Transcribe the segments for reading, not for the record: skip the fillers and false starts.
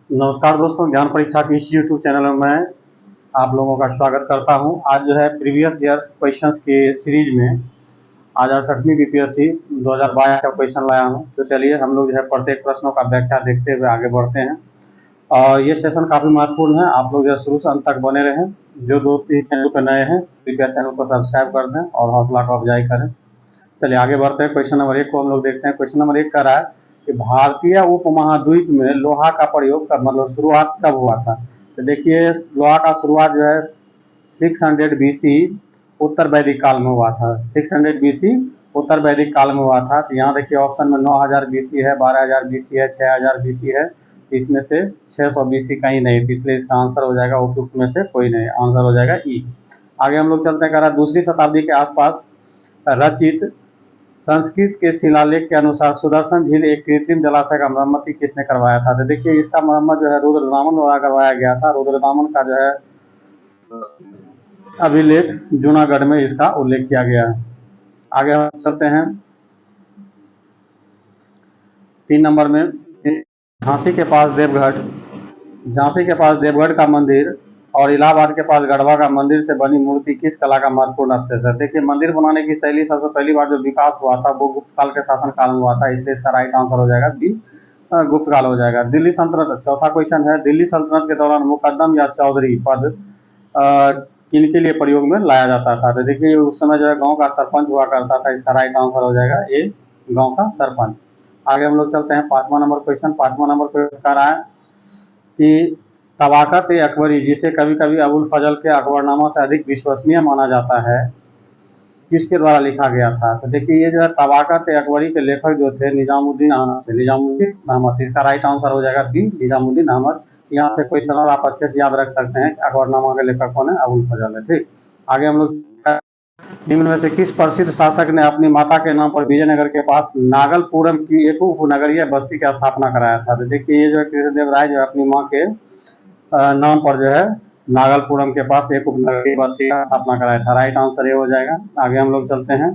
नमस्कार दोस्तों, ज्ञान परीक्षा की इस यूट्यूब चैनल में मैं आप लोगों का स्वागत करता हूं। आज जो है प्रीवियस ईयर्स क्वेश्चंस की सीरीज में आज 68वीं बीपीएससी 2022 का क्वेश्चन लाया हूं। तो चलिए हम लोग जो है प्रत्येक प्रश्नों का व्याख्या देखते हुए आगे बढ़ते हैं। और ये सेशन काफ़ी महत्वपूर्ण है, आप लोग जो है शुरू से अंत तक बने रहें। जो दोस्त इस चैनल पर नए हैं कृपया चैनल को सब्सक्राइब कर दें और हौसला को अफजाई करें। चलिए आगे बढ़ते हैं। क्वेश्चन नंबर 1 को हम लोग देखते हैं। क्वेश्चन नंबर 1 कह रहा है कि भारतीय उपमहाद्वीप में लोहा का प्रयोग कब, मतलब शुरुआत कब हुआ था। तो देखिए लोहा का शुरुआत जो है 600 बीसी उत्तर वैदिक काल में हुआ था। 600 बीसी उत्तर वैदिक काल में हुआ था। तो यहाँ देखिए ऑप्शन में 9000 बीसी है, 12000 बीसी है, 6000 बीसी है। तो इसमें से 600 बीसी कहीं नहीं, इसलिए इसका आंसर हो जाएगा उपयुक्त में से कोई नहीं, आंसर हो जाएगा ई। आगे हम लोग चलते हैं। कह रहा है दूसरी शताब्दी के आसपास रचित संस्कृत के शिलालेख के अनुसार सुदर्शन झील एक कृत्रिम जलाशय का मरम्मति किसने करवाया था। तो देखिए इसका मरम्मत जो है रुद्रदामन द्वारा करवाया गया था। रुद्रदामन का जो है अभिलेख जूनागढ़ में इसका उल्लेख किया गया है। आगे हम चलते हैं 3 नंबर में। झांसी के पास देवगढ़, झांसी के पास देवगढ़ का मंदिर और इलाहाबाद के पास गढ़वा का मंदिर से बनी मूर्ति किस कला का महत्वपूर्ण अवशेष है। देखिए मंदिर बनाने की शैली सबसे पहली बार जो विकास हुआ था वो गुप्त काल के शासन काल में हुआ था, इसलिए इसका राइट आंसर हो जाएगा बी, गुप्त काल हो जाएगा। दिल्ली सल्तनत, चौथा क्वेश्चन है, दिल्ली सल्तनत के दौरान मुकद्दम या चौधरी पद किनके लिए प्रयोग में लाया जाता था। तो देखिए उस समय जो है गांव का सरपंच हुआ करता था, इसका राइट आंसर हो जाएगा ए, गांव का सरपंच। आगे हम लोग चलते हैं 5वां नंबर क्वेश्चन। 5वां नंबर क्वेश्चन कह रहा है कि तबाकत ए अकबरी, जिसे कभी कभी अबुल फजल के अकबरनामा से अधिक विश्वसनीय माना जाता है, किसके द्वारा लिखा गया था। तो देखिए ये जो है तबाकत ए अकबरी के लेखक जो थे निजामुद्दीन अहमद थे, निजामुद्दीन अहमद। इसका राइट आंसर हो जाएगा बी, निजामुद्दीन अहमद। यहाँ से क्वेश्चन और आप अच्छे से याद रख सकते हैं अकबरनामा के लेखक कौन है, अबुल फजल है। ठीक, आगे हम लोग निम्न में से किस प्रसिद्ध शासक ने अपनी माता के नाम पर विजयनगर के पास नागलपुरम की एक उपनगरीय बस्ती की स्थापना कराया था। तो देखिए ये जो है कृष्णदेव राय जो है अपनी माँ के नाम पर जो है नागलपुरम के पास एक उपनगरीय बस्ती का स्थापना कराया था। राइट आंसर ये हो जाएगा। आगे हम लोग चलते हैं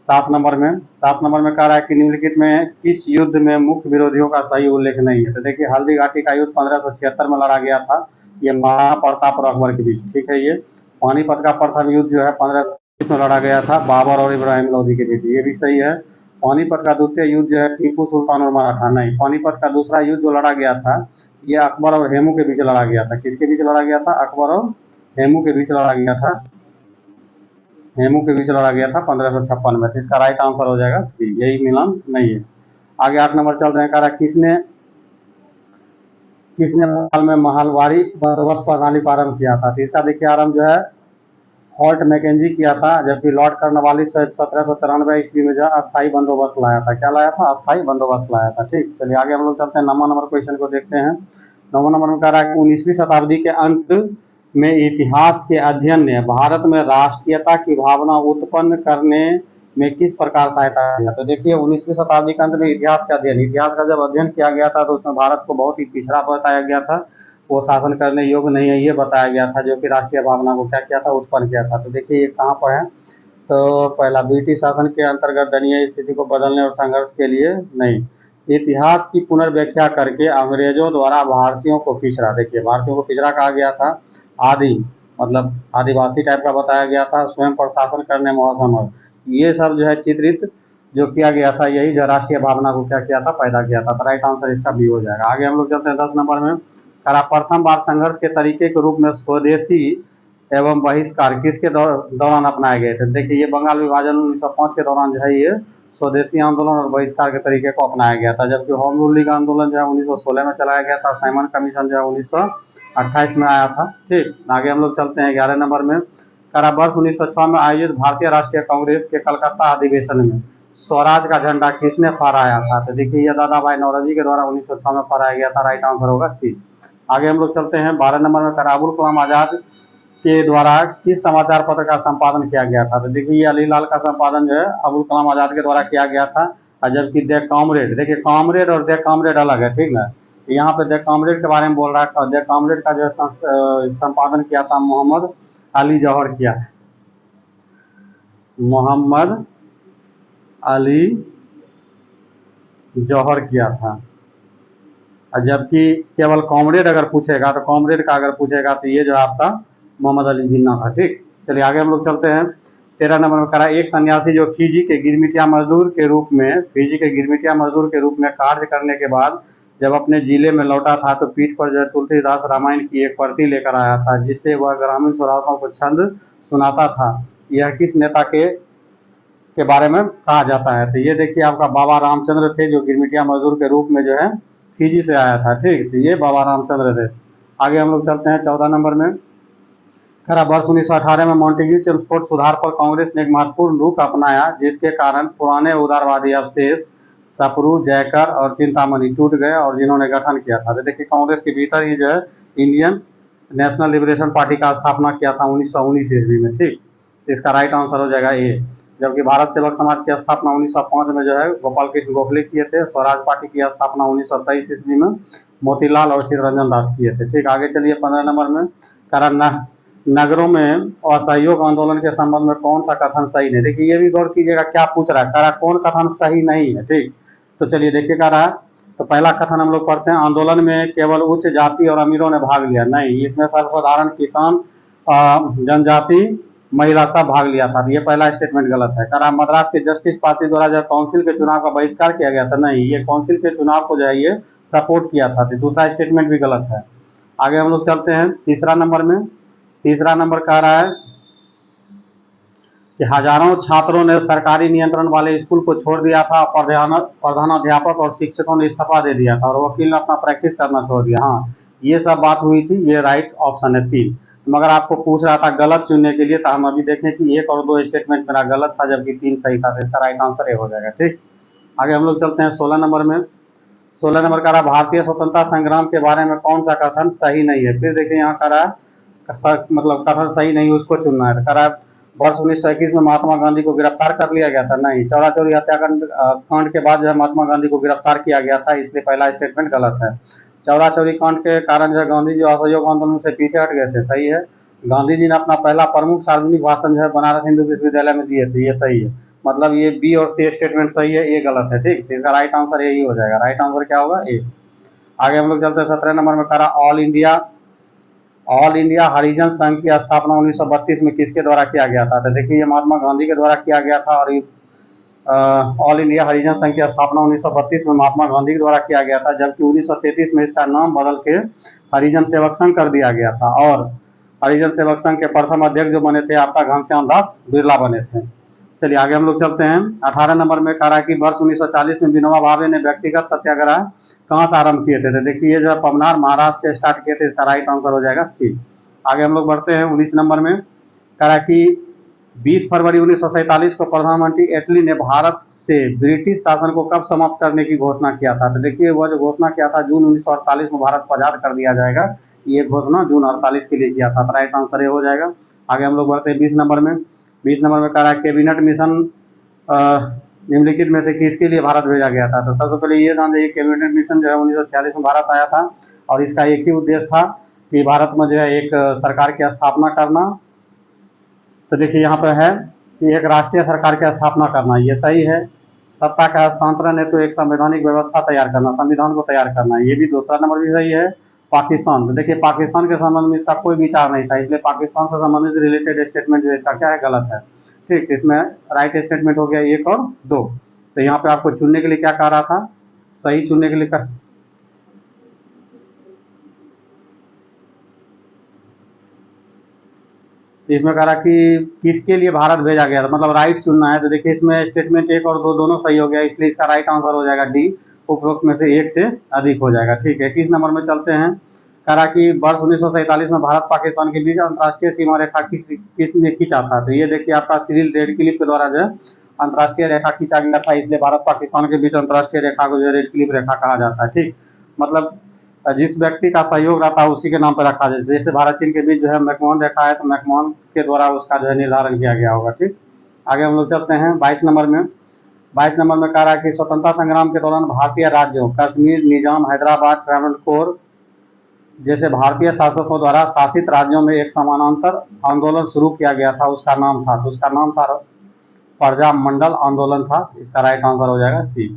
7 नंबर में। 7 नंबर में कह रहा है कि निम्नलिखित में किस युद्ध में मुख्य विरोधियों का सही उल्लेख नहीं है। तो देखिए हल्दी घाटी का युद्ध 1576 में लड़ा गया था, ये महाराणा प्रताप और अकबर के बीच। ठीक है, ये पानीपत का प्रथम युद्ध जो है 1520 में लड़ा गया था बाबर और इब्राहिम लोधी के बीच, ये भी सही है। पानीपत का द्वितीय युद्ध जो है टीपू सुल्तान और मराठा, नहीं। पानीपत का दूसरा युद्ध जो लड़ा गया था ये अकबर और हेमू के बीच लड़ा गया था। किसके बीच लड़ा गया था, अकबर और हेमू के बीच लड़ा गया था, हेमू के बीच लड़ा गया था 1556 में। तो इसका राइट आंसर हो जाएगा सी, यही मिलान नहीं है। आगे 8 नंबर चल रहे हैं। कह रहा किसने किसने बंगाल में महलवारी बंदोबस्त प्रणाली प्रारंभ किया था। तो इसका देखिए आरंभ जो है हॉल्ट मैकेंजी किया था, जबकि लॉर्ड कर्नवालिस 1793 ईस्वी में जो है अस्थायी बंदोबस्त लाया था। क्या लाया था, अस्थायी बंदोबस्त लाया था। ठीक, चलिए आगे हम लोग चलते हैं 9वां नंबर क्वेश्चन को देखते हैं। 9वां नंबर में कह रहा है कि 19वीं शताब्दी के अंत में इतिहास के अध्ययन ने भारत में राष्ट्रीयता की भावना उत्पन्न करने में किस प्रकार सहायता किया। तो देखिए 19वीं शताब्दी के अंत में इतिहास का अध्ययन, इतिहास का जब अध्ययन किया गया था तो उसमें भारत को बहुत ही पिछड़ा बताया गया था, वो शासन करने योग्य नहीं है ये बताया गया था, जो कि राष्ट्रीय भावना को क्या किया था, उत्पन्न किया था। तो देखिए ये कहाँ पर है, तो पहला ब्रिटिश शासन के अंतर्गत दयनीय स्थिति को बदलने और संघर्ष के लिए नहीं, इतिहास की पुनर्व्याख्या करके अंग्रेजों द्वारा भारतीयों को पिछड़ा, देखिए भारतीयों को पिछड़ा कहा गया था, आदि मतलब आदिवासी टाइप का बताया गया था, स्वयं प्रशासन करने में असमर्थ, ये सब जो है चित्रित जो किया गया था, यही जो राष्ट्रीय भावना को क्या किया था, पैदा किया था। तो राइट आंसर इसका बी हो जाएगा। आगे हम लोग चलते हैं 10 नंबर में। प्रथम बार संघर्ष के तरीके के रूप में स्वदेशी एवं बहिष्कार किसके दौरान अपनाए गए थे। देखिए ये बंगाल विभाजन 1905 के दौरान जो है ये स्वदेशी आंदोलन और बहिष्कार के तरीके को अपनाया गया था, जबकि होम रूल लीग आंदोलन जो है 1916 में चलाया गया था, साइमन कमीशन जो है 1928 में आया था। ठीक, आगे हम लोग चलते हैं 11 नंबर में। वर्ष 1906 में आयोजित भारतीय राष्ट्रीय कांग्रेस के कलकत्ता अधिवेशन में स्वराज का झंडा किसने फहराया था। तो देखिए ये दादा भाई नौरोजी के द्वारा 1906 में फहराया गया था। राइट आंसर होगा सी। आगे हम लोग चलते हैं 12 नंबर में। अबुल कलाम आजाद के द्वारा किस समाचार पत्र का संपादन किया गया था। तो देखिए ये अलीलाल का संपादन जो है अबुल कलाम आजाद के द्वारा किया गया था, जबकि द कॉमरेड, देखिए कॉमरेड और द कॉमरेड अलग है, ठीक ना। यहाँ पे द कॉमरेड के बारे में बोल रहा है, द कॉमरेड का जो संपादन किया था मोहम्मद अली जौहर किया, मोहम्मद अली जौहर किया था। और जबकि केवल कॉमरेड अगर पूछेगा तो कॉमरेड का अगर पूछेगा तो ये जो है आपका मोहम्मद अली जिन्ना था। ठीक, चलिए आगे हम लोग चलते हैं। 13 नंबर में करा, एक सन्यासी जो फिजी के गिरमिटिया मजदूर के रूप में कार्य करने के बाद जब अपने जिले में लौटा था तो पीठ पर जो है तुलसीदास रामायण की एक प्रति लेकर आया था, जिससे वह ग्रामीण श्रोताओं को छंद सुनाता था। यह किस नेता के बारे में कहा जाता है? तो ये देखिए आपका बाबा रामचंद्र थे, जो गिरमिटिया मजदूर के रूप में जो है फिजी से आया था। ठीक, तो ये बाबा रामचंद्र थे। आगे हम लोग चलते हैं 14 नंबर में। खरा, वर्ष 1918 में मॉन्टेग्यू चेम्सफोर्ड सुधार पर कांग्रेस ने एक महत्वपूर्ण रुख अपनाया, जिसके कारण पुराने उदारवादी अवशेष सपरू, जयकर और चिंतामणि टूट गए और जिन्होंने गठन किया था। तो देखिए कांग्रेस के भीतर ही जो है इंडियन नेशनल लिबरेशन पार्टी का स्थापना किया था 1919 ईस्वी में। ठीक, इसका राइट आंसर हो जाएगा ए। जबकि भारत सेवक समाज की स्थापना 1905 में जो है गोपाल कृष्ण गोखले किए थे। स्वराज पार्टी की स्थापना 1923 ईस्वी में मोतीलाल और चित्तरंजन दास किए थे। ठीक, आगे चलिए 15 नंबर में। कारण नगरों में असहयोग आंदोलन के संबंध में कौन सा कथन सही नहीं? देखिए ये भी गौर कीजिएगा क्या पूछ रहा है, कह रहा कौन कथन सही नहीं है। ठीक, तो चलिए देखिए कह रहा है, तो पहला कथन हम लोग पढ़ते हैं, आंदोलन में केवल उच्च जाति और अमीरों ने भाग लिया। नहीं, इसमें सर्वसाधारण किसान, जनजाति, महिला सब भाग लिया था। ये पहला स्टेटमेंट गलत है। कह रहा मद्रास के जस्टिस पार्टी द्वारा जब काउंसिल के चुनाव का बहिष्कार किया गया था। नहीं, ये काउंसिल के चुनाव को जो है ये सपोर्ट किया था। तो दूसरा स्टेटमेंट भी गलत है। आगे हम लोग चलते हैं तीसरा नंबर में। तीसरा नंबर कह रहा है कि हजारों छात्रों ने सरकारी नियंत्रण वाले स्कूल को छोड़ दिया था। प्रधानाध्यापक और शिक्षकों ने इस्तीफा दे दिया था और वकील ने अपना प्रैक्टिस करना छोड़ दिया। हाँ, ये सब बात हुई थी। ये राइट ऑप्शन है 3। मगर आपको पूछ रहा था गलत चुनने के लिए, तो हम अभी देखें कि 1 और 2 स्टेटमेंट मेरा गलत था, जबकि 3 सही था। तो इसका राइट आंसर ए हो जाएगा। ठीक, आगे हम लोग चलते हैं 16 नंबर में। 16 नंबर का रहा, भारतीय स्वतंत्रता संग्राम के बारे में कौन सा कथन सही नहीं है? फिर देखिए यहाँ कह रहा मतलब कथन सही नहीं उसको चुनना है। कह रहा है वर्ष 1921 में महात्मा गांधी को गिरफ्तार कर लिया गया था। नहीं, चौरा चौरी हत्याकांड कांड के बाद जो है महात्मा गांधी को गिरफ्तार किया गया था, इसलिए पहला स्टेटमेंट गलत है। चौरा चौरी कांड के कारण जो है गांधी जी असहयोग आंदोलन से पीछे हट गए थे। सही है। गांधी जी ने अपना पहला प्रमुख सार्वजनिक भाषण जो है बनारस हिंदू विश्वविद्यालय में दिए थे। ये सही है। मतलब ये बी और सी स्टेटमेंट सही है, ये गलत है। ठीक, तो इसका राइट आंसर यही हो जाएगा। राइट आंसर क्या होगा? ए। आगे हम लोग चलते हैं 17 नंबर में। करा ऑल इंडिया हरिजन संघ की स्थापना 1932 में किसके द्वारा किया गया था? तो देखिए ये महात्मा गांधी के द्वारा किया गया था। और ऑल इंडिया हरिजन संघ की स्थापना 1932 में महात्मा गांधी के द्वारा किया गया था, जबकि 1933 में इसका नाम बदल के हरिजन सेवक संघ कर दिया गया था। और हरिजन सेवक संघ के प्रथम अध्यक्ष जो बने थे आपका घनश्याम दास बिरला बने थे। चलिए आगे हम लोग चलते हैं 18 नंबर में। कह रहा है कि वर्ष 1940 में विनोबा भावे ने व्यक्तिगत सत्याग्रह कहाँ से आरंभ किए थे? तो देखिए जो है पवनार महाराष्ट्र से स्टार्ट किए थे। इसका राइट आंसर हो जाएगा सी। आगे हम लोग बढ़ते हैं 19 नंबर में। कह रहा है कि 20 फरवरी 1947 को प्रधानमंत्री एटली ने भारत से ब्रिटिश शासन को कब समाप्त करने की घोषणा किया था? तो देखिए वह जो घोषणा किया था जून 1948 में भारत को आजाद कर दिया जाएगा। ये घोषणा जून 48 के लिए किया था। तो राइट आंसर ये हो जाएगा। आगे हम लोग बढ़ते हैं 20 नंबर में। 20 नंबर में कह रहा है कैबिनेट मिशन निम्नलिखित में से किसके लिए भारत भेजा गया था? तो सबसे पहले ये जान जाइए कैबिनेट मिशन जो है 1946 में भारत आया था और इसका एक ही उद्देश्य था कि भारत में जो है एक सरकार की स्थापना करना। तो देखिए यहाँ पे है कि एक राष्ट्रीय सरकार की स्थापना करना, ये सही है। सत्ता का हस्तांतरण है तो एक संवैधानिक व्यवस्था तैयार करना, संविधान को तैयार करना, ये भी दूसरा नंबर भी सही है। पाकिस्तान, तो देखिए पाकिस्तान के संबंध में इसका कोई विचार नहीं था, इसलिए पाकिस्तान से संबंधित रिलेटेड स्टेटमेंट जो इसका क्या है गलत है। ठीक, इसमें राइट स्टेटमेंट हो गया 1 और 2। तो यहाँ पे आपको चुनने के लिए क्या कह रहा था? सही चुनने के लिए कर इसमें कह रहा कि किसके लिए भारत भेजा गया था, मतलब राइट चुनना है। तो देखिए इसमें स्टेटमेंट 1 और 2 दोनों सही हो गया, इसलिए इसका राइट आंसर हो जाएगा डी। उपरोक्त में से एक से अधिक हो जाएगा। ठीक है, 21 नंबर में चलते हैं। कह रहा कि वर्ष 1947 में भारत पाकिस्तान के बीच अंतर्राष्ट्रीय सीमा रेखा किसने खींचा था? तो ये देखिए आपका सिरिल रेडक्लिफ के द्वारा जो है अंतर्राष्ट्रीय रेखा खींचा गया था, इसलिए भारत पाकिस्तान के बीच अंतर्राष्ट्रीय रेखा को जो है रेडक्लिफ रेखा कहा जाता है। ठीक, मतलब जिस व्यक्ति का सहयोग रहता है उसी के नाम पर रखा जाए। जैसे भारत चीन के बीच जो है मैकमोहन रेखा है, तो मैकमोहन के द्वारा उसका जो है निर्धारण किया गया होगा। ठीक, आगे हम लोग चलते हैं 22 नंबर में। 22 नंबर में कह रहा है कि स्वतंत्रता संग्राम के दौरान भारतीय राज्यों कश्मीर, निजाम, हैदराबाद, ट्रावणकोर जैसे भारतीय शासकों द्वारा शासित राज्यों में एक समानांतर आंदोलन शुरू किया गया था, उसका नाम था, तो उसका नाम था प्रजा मंडल आंदोलन था। इसका राइट आंसर हो जाएगा सी।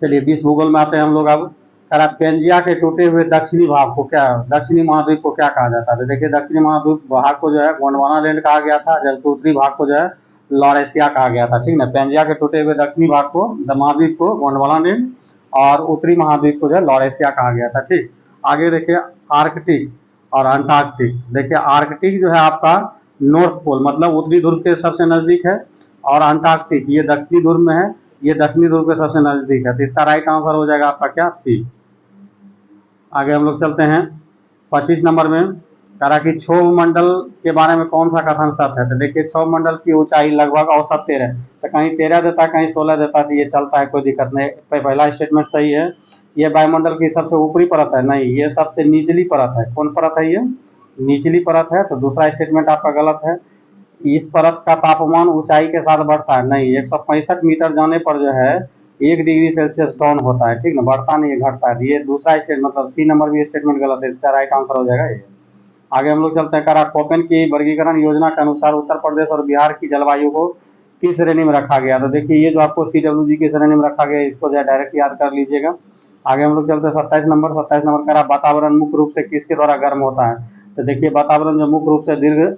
चलिए 20 भूगोल में आते हैं हम लोग अब। करा पेंजिया के टूटे हुए दक्षिणी भाग को क्या, दक्षिणी महाद्वीप को क्या कहा जाता है? तो देखिए दक्षिणी महाद्वीप भाग को जो है गोंडवाना लैंड कहा गया था, जबकि उत्तरी भाग को जो है लॉरेशिया कहा गया था। ठीक ना, पेंजिया के टूटे हुए दक्षिणी भाग को, द महाद्वीप को गोंडवाना लैंड, और उत्तरी महाद्वीप को जो है लॉरेशिया कहा गया था। ठीक, आगे देखिए आर्कटिक और अंटार्कटिक। देखिए आर्कटिक जो है आपका नॉर्थ पोल मतलब उत्तरी ध्रुव के सबसे नजदीक है, और अंटार्कटिक ये दक्षिणी ध्रुव में है, ये दक्षिणी ध्रुव के सबसे नजदीक है। तो इसका राइट आंसर हो जाएगा आपका क्या, सी। आगे हम लोग चलते हैं 25 नंबर में, करा कि क्षोभ मंडल के बारे में कौन सा कथन सत्य है? तो देखिए क्षोभ मंडल की ऊंचाई लगभग औसत 13, तो कहीं 13 देता है कहीं 16 देता है, तो ये चलता है, कोई दिक्कत नहीं। पहला स्टेटमेंट सही है। ये वायुमंडल की सबसे ऊपरी परत है, नहीं, ये सबसे निचली परत है। कौन परत है? ये निचली परत है। तो दूसरा स्टेटमेंट आपका गलत है। इस परत का तापमान ऊंचाई के साथ बढ़ता है, नहीं, 165 मीटर जाने पर जो है 1 डिग्री सेल्सियस डाउन होता है। ठीक ना, बढ़ता नहीं है, घटता है। ये दूसरा स्टेटमेंट मतलब सी नंबर भी स्टेटमेंट गलत है, इसका राइट आंसर हो जाएगा ये। आगे हम लोग चलते हैं, करा कोपेन की वर्गीकरण योजना के अनुसार उत्तर प्रदेश और बिहार की जलवायु को किस श्रेणी में रखा गया? तो देखिए ये जो आपको CWG की श्रेणी में रखा गया, इसको जो है डायरेक्ट याद कर लीजिएगा। आगे हम लोग चलते हैं 27 नंबर करा वातावरण मुख्य रूप से किसके द्वारा गर्म होता है? तो देखिए वातावरण जो मुख्य रूप से दीर्घ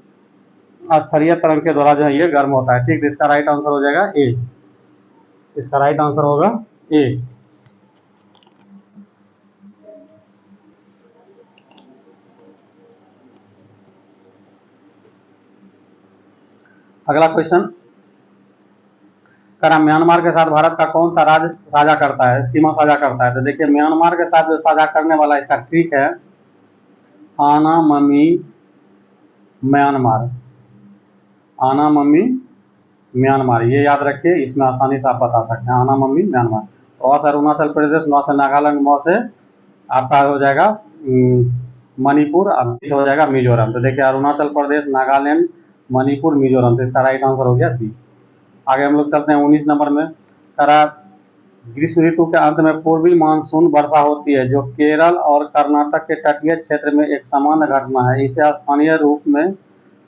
स्तरीय तरंग के द्वारा जो है ये गर्म होता है। ठीक, तो इसका राइट आंसर हो जाएगा ए। इसका राइट आंसर होगा ए। अगला क्वेश्चन, करा म्यांमार के साथ भारत का कौन सा राज्य साझा करता है, सीमा साझा करता है? तो देखिए म्यांमार के साथ जो साझा करने वाला इसका ट्रिक है आना ममी म्यांमार, आना मम्मी म्यांमार, ये याद रखिए, इसमें आसानी से आप बता सकते हैं। आना मम्मी म्यांमार। और से अरुणाचल प्रदेश, नौ से नागालैंड, मौ से आपका हो जाएगा मणिपुर, अब हो जाएगा मिजोरम। तो देखिए अरुणाचल प्रदेश, नागालैंड, मणिपुर, मिजोरम, तो इसका राइट आंसर हो गया बी। आगे हम लोग चलते हैं 19 नंबर में, करा ग्रीष्म ऋतु के अंत में पूर्वी मानसून वर्षा होती है जो केरल और कर्नाटक के तटीय क्षेत्र में एक सामान्य घटना है। इसे स्थानीय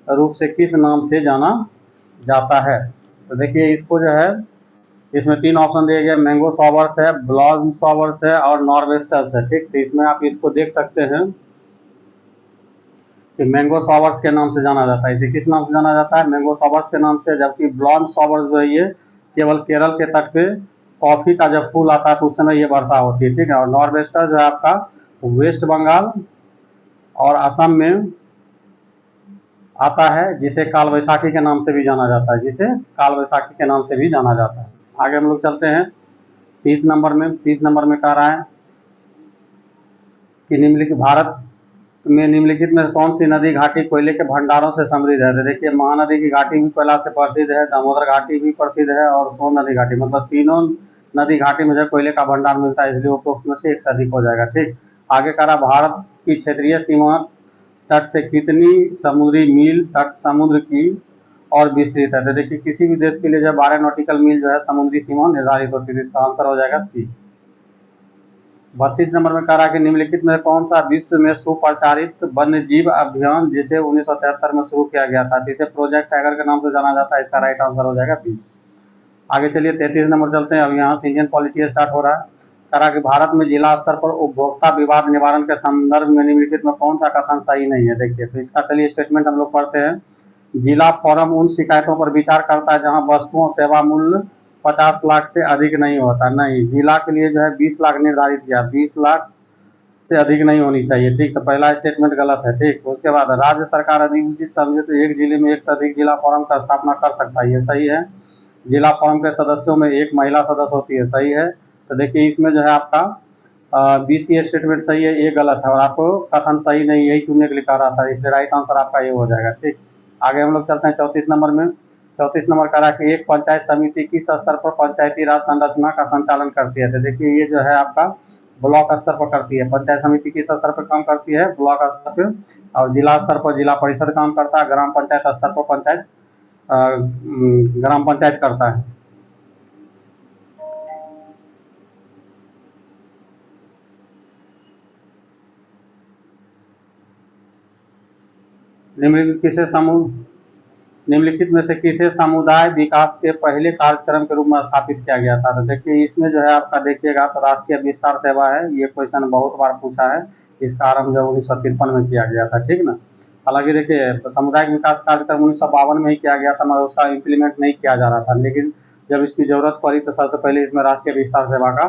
रूप से किस नाम से जाना जाता है? तो देखिए इसको जो है, इसमें 3 ऑप्शन दिए गए, मैंगो शॉवर्स है, ब्लॉसम शॉवर्स है, और नॉर्वेस्टर्स है। ठीक, तो इसमें आप इसको देख सकते हैं कि मैंगो शॉवर्स के नाम से जाना जाता है। इसे किस नाम से जाना जाता है? मैंगो शॉवर्स के नाम से। जबकि ब्लॉसम शॉवर्स जो है ये केवल केरल के तट पे कॉफी का जब फूल आता है तो उस समय ये वर्षा होती है। ठीक है, और नॉर्वेस्टर जो है आपका वेस्ट बंगाल और असम में आता है, जिसे काल वैसाखी के नाम से भी जाना जाता है, जिसे काल वैसाखी के नाम से भी जाना जाता है। आगे हम लोग चलते हैं 30 नंबर में। 30 नंबर में कह रहा है कि निम्नलिखित भारत में निम्नलिखित में कौन सी नदी घाटी कोयले के भंडारों से समृद्ध है? तो देखिए महानदी की घाटी भी कोयला से प्रसिद्ध है, दामोदर घाटी भी प्रसिद्ध है, और सोन नदी घाटी, मतलब तीनों नदी घाटी में जो कोयले का भंडार मिलता है, इसलिए उपरोक्त में से एक से अधिक हो जाएगा। ठीक, आगे कह रहा भारत की क्षेत्रीय सीमा तट से कितनी समुद्री मील तक समुद्र की और विस्तृत है? तो देखिए किसी भी देश के लिए जो 12 नॉटिकल मील जो है समुद्री सीमा निर्धारित होती है। इसका आंसर हो जाएगा सी। 32 नंबर में कह रहा है कि निम्नलिखित में कौन सा विश्व में सुपरिचारित वन्य जीव अभियान जिसे 1973 में शुरू किया गया था, जिसे प्रोजेक्ट टाइगर के नाम से जाना जाता है? इसका राइट आंसर हो जाएगा बी। आगे चलिए 33 नंबर चलते हैं। अब यहाँ से इंडियन पॉलिटी स्टार्ट हो रहा है। कह रहा कि भारत में जिला स्तर पर उपभोक्ता विवाद निवारण के संदर्भ में निम्नलिखित में कौन सा कथन सही नहीं है? देखिए तो इसका चलिए स्टेटमेंट हम लोग पढ़ते हैं। जिला फोरम उन शिकायतों पर विचार करता है जहां वस्तुओं सेवा मूल्य 50 लाख से अधिक नहीं होता। नहीं, जिला के लिए जो है 20 लाख निर्धारित किया, 20 लाख से अधिक नहीं होनी चाहिए। ठीक, तो पहला स्टेटमेंट गलत है। ठीक, उसके बाद राज्य सरकार यदि उचित समझे तो एक जिले में एक से अधिक जिला फोरम का स्थापना कर सकता है, ये सही है। जिला फोरम के सदस्यों में एक महिला सदस्य होती है, सही है। तो देखिए इसमें जो है आपका BC स्टेटमेंट सही है, ये गलत है, और आपको कथन सही नहीं यही चुनने के लिए कह रहा था, इसलिए राइट आंसर आपका ये हो जाएगा। ठीक, आगे हम लोग चलते हैं 34 नंबर में। 34 नंबर कह रहा है कि एक पंचायत समिति किस स्तर पर पंचायती राज संरचना का संचालन करती है? तो देखिए ये जो है आपका ब्लॉक स्तर पर करती है। पंचायत समिति किस स्तर पर काम करती है? ब्लॉक स्तर पर। और जिला स्तर पर जिला परिषद काम करता है, ग्राम पंचायत स्तर पर पंचायत ग्राम पंचायत करता है। निम्नलिखित किसे समूह निम्नलिखित में से किसे समुदाय विकास के पहले कार्यक्रम के रूप में स्थापित किया गया था? तो देखिए इसमें जो है आपका देखिएगा तो राष्ट्रीय विस्तार सेवा है, ये क्वेश्चन बहुत बार पूछा है। इसका आरंभ जो 1953 में किया गया था, ठीक ना। हालांकि देखिए सामुदायिक विकास कार्यक्रम 1952 में ही किया गया था, मगर उसका इम्प्लीमेंट नहीं किया जा रहा था, लेकिन जब इसकी जरूरत पड़ी तो सबसे पहले इसमें राष्ट्रीय विस्तार सेवा का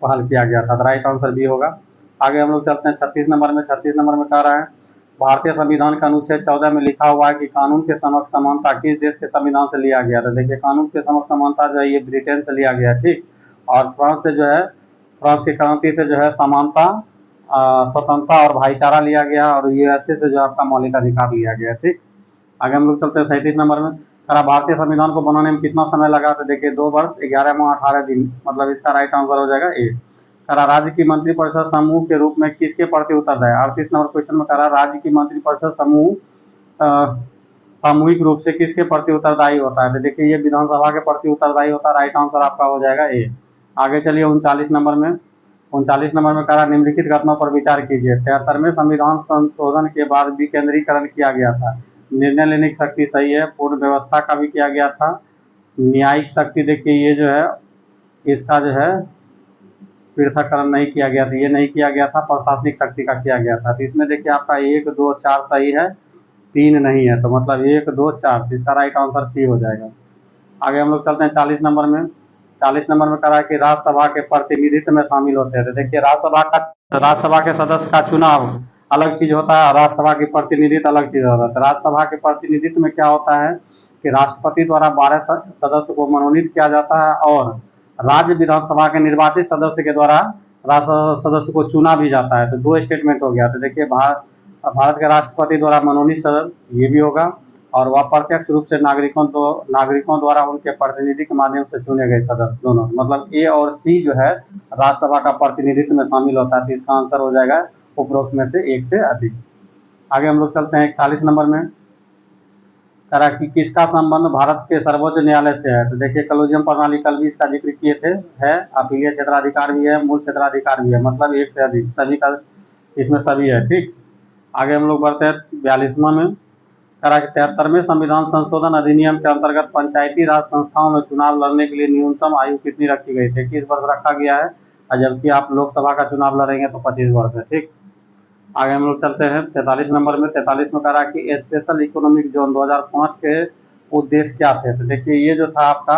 पहल किया गया था। राइट आंसर बी होगा। आगे हम लोग चलते हैं 36 नंबर में। 36 नंबर में कह रहा है भारतीय संविधान का अनुच्छेद 14 में लिखा हुआ है कि कानून के समक्ष समानता किस देश के संविधान से लिया गया था? देखिए कानून के समक्ष समानता जो है ये ब्रिटेन से लिया गया है, ठीक। और फ्रांस से जो है, फ्रांस की क्रांति से जो है समानता, स्वतंत्रता और भाईचारा लिया गया, और यूएसए से जो आपका मौलिक अधिकार लिया गया, ठीक। आगे हम लोग चलते हैं 37 नंबर में। कहा भारतीय संविधान को बनाने में कितना समय लगा? तो देखिए 2 वर्ष 11 माह 18 दिन, मतलब इसका राइट आंसर हो जाएगा ए। करा राज्य की मंत्रिपरिषद समूह के रूप में किसके प्रति उत्तरदायी? 38 नंबर क्वेश्चन में करा राज्य की मंत्रिपरिषद समूह सामूहिक रूप से किसके प्रति उत्तरदायी होता है? तो देखिए ये विधानसभा के प्रति उत्तरदायी होता है। राइट आंसर आपका हो जाएगा ए। आगे चलिए 39 नंबर में। 39 नंबर में करा निम्नलिखित घटनाओं पर विचार कीजिए। 73वें संविधान संशोधन के बाद विकेंद्रीकरण किया गया था। निर्णय लेने की शक्ति सही है। पूर्ण व्यवस्था का भी किया गया था। न्यायिक शक्ति देखिए ये जो है इसका जो है पृथककरण नहीं किया गया था, ये नहीं किया गया था। प्रशासनिक शक्ति का किया गया था। तो इसमें देखिए आपका 1 2 4 सही है, 3 नहीं है, तो मतलब 1 2 4, तो इसका राइट आंसर सी हो जाएगा। आगे हम लोग चलते हैं 40 नंबर में। 40 नंबर में कह रहा है कि राज्यसभा के प्रतिनिधित्व में शामिल होते हैं। तो देखिए राज्यसभा के सदस्य का चुनाव अलग चीज होता है, राज्यसभा की प्रतिनिधित्व अलग चीज होता है। तो राज्यसभा के प्रतिनिधित्व में क्या होता है कि राष्ट्रपति द्वारा 12 सदस्य को मनोनीत किया जाता है, और राज्य विधानसभा के निर्वाचित सदस्य के द्वारा राज्य सदस्य को चुना भी जाता है। तो 2 स्टेटमेंट हो गया। तो देखिए भारत के राष्ट्रपति द्वारा मनोनीत सदस्य ये भी होगा, और वह प्रत्यक्ष रूप से नागरिकों द्वारा उनके प्रतिनिधि के माध्यम से चुने गए सदस्य, दोनों, मतलब ए और सी जो है राज्यसभा का प्रतिनिधित्व में शामिल होता है। तो इसका आंसर हो जाएगा उपरोक्त में से एक से अधिक। आगे हम लोग चलते हैं 41 नंबर में। कह रहा कि किसका संबंध भारत के सर्वोच्च न्यायालय से है? तो देखिए कलोजियम प्रणाली कल भी इसका जिक्र किए थे, है। अपीलीय क्षेत्राधिकार भी है, मूल क्षेत्राधिकार भी है, मतलब एक से अधिक, सभी का इसमें सभी है, ठीक। आगे हम लोग बढ़ते हैं 42वां में। कह रहा कि 73वें संविधान संशोधन अधिनियम के अंतर्गत पंचायती राज संस्थाओं में चुनाव लड़ने के लिए न्यूनतम आयु कितनी रखी गई थी? 21 वर्ष रखा गया है, और जबकि आप लोकसभा का चुनाव लड़ेंगे तो 25 वर्ष है, ठीक। आगे हम लोग चलते हैं 43 नंबर में। 43 में कह रहा है कि स्पेशल इकोनॉमिक जोन 2005 के उद्देश्य क्या थे? तो देखिए ये जो था आपका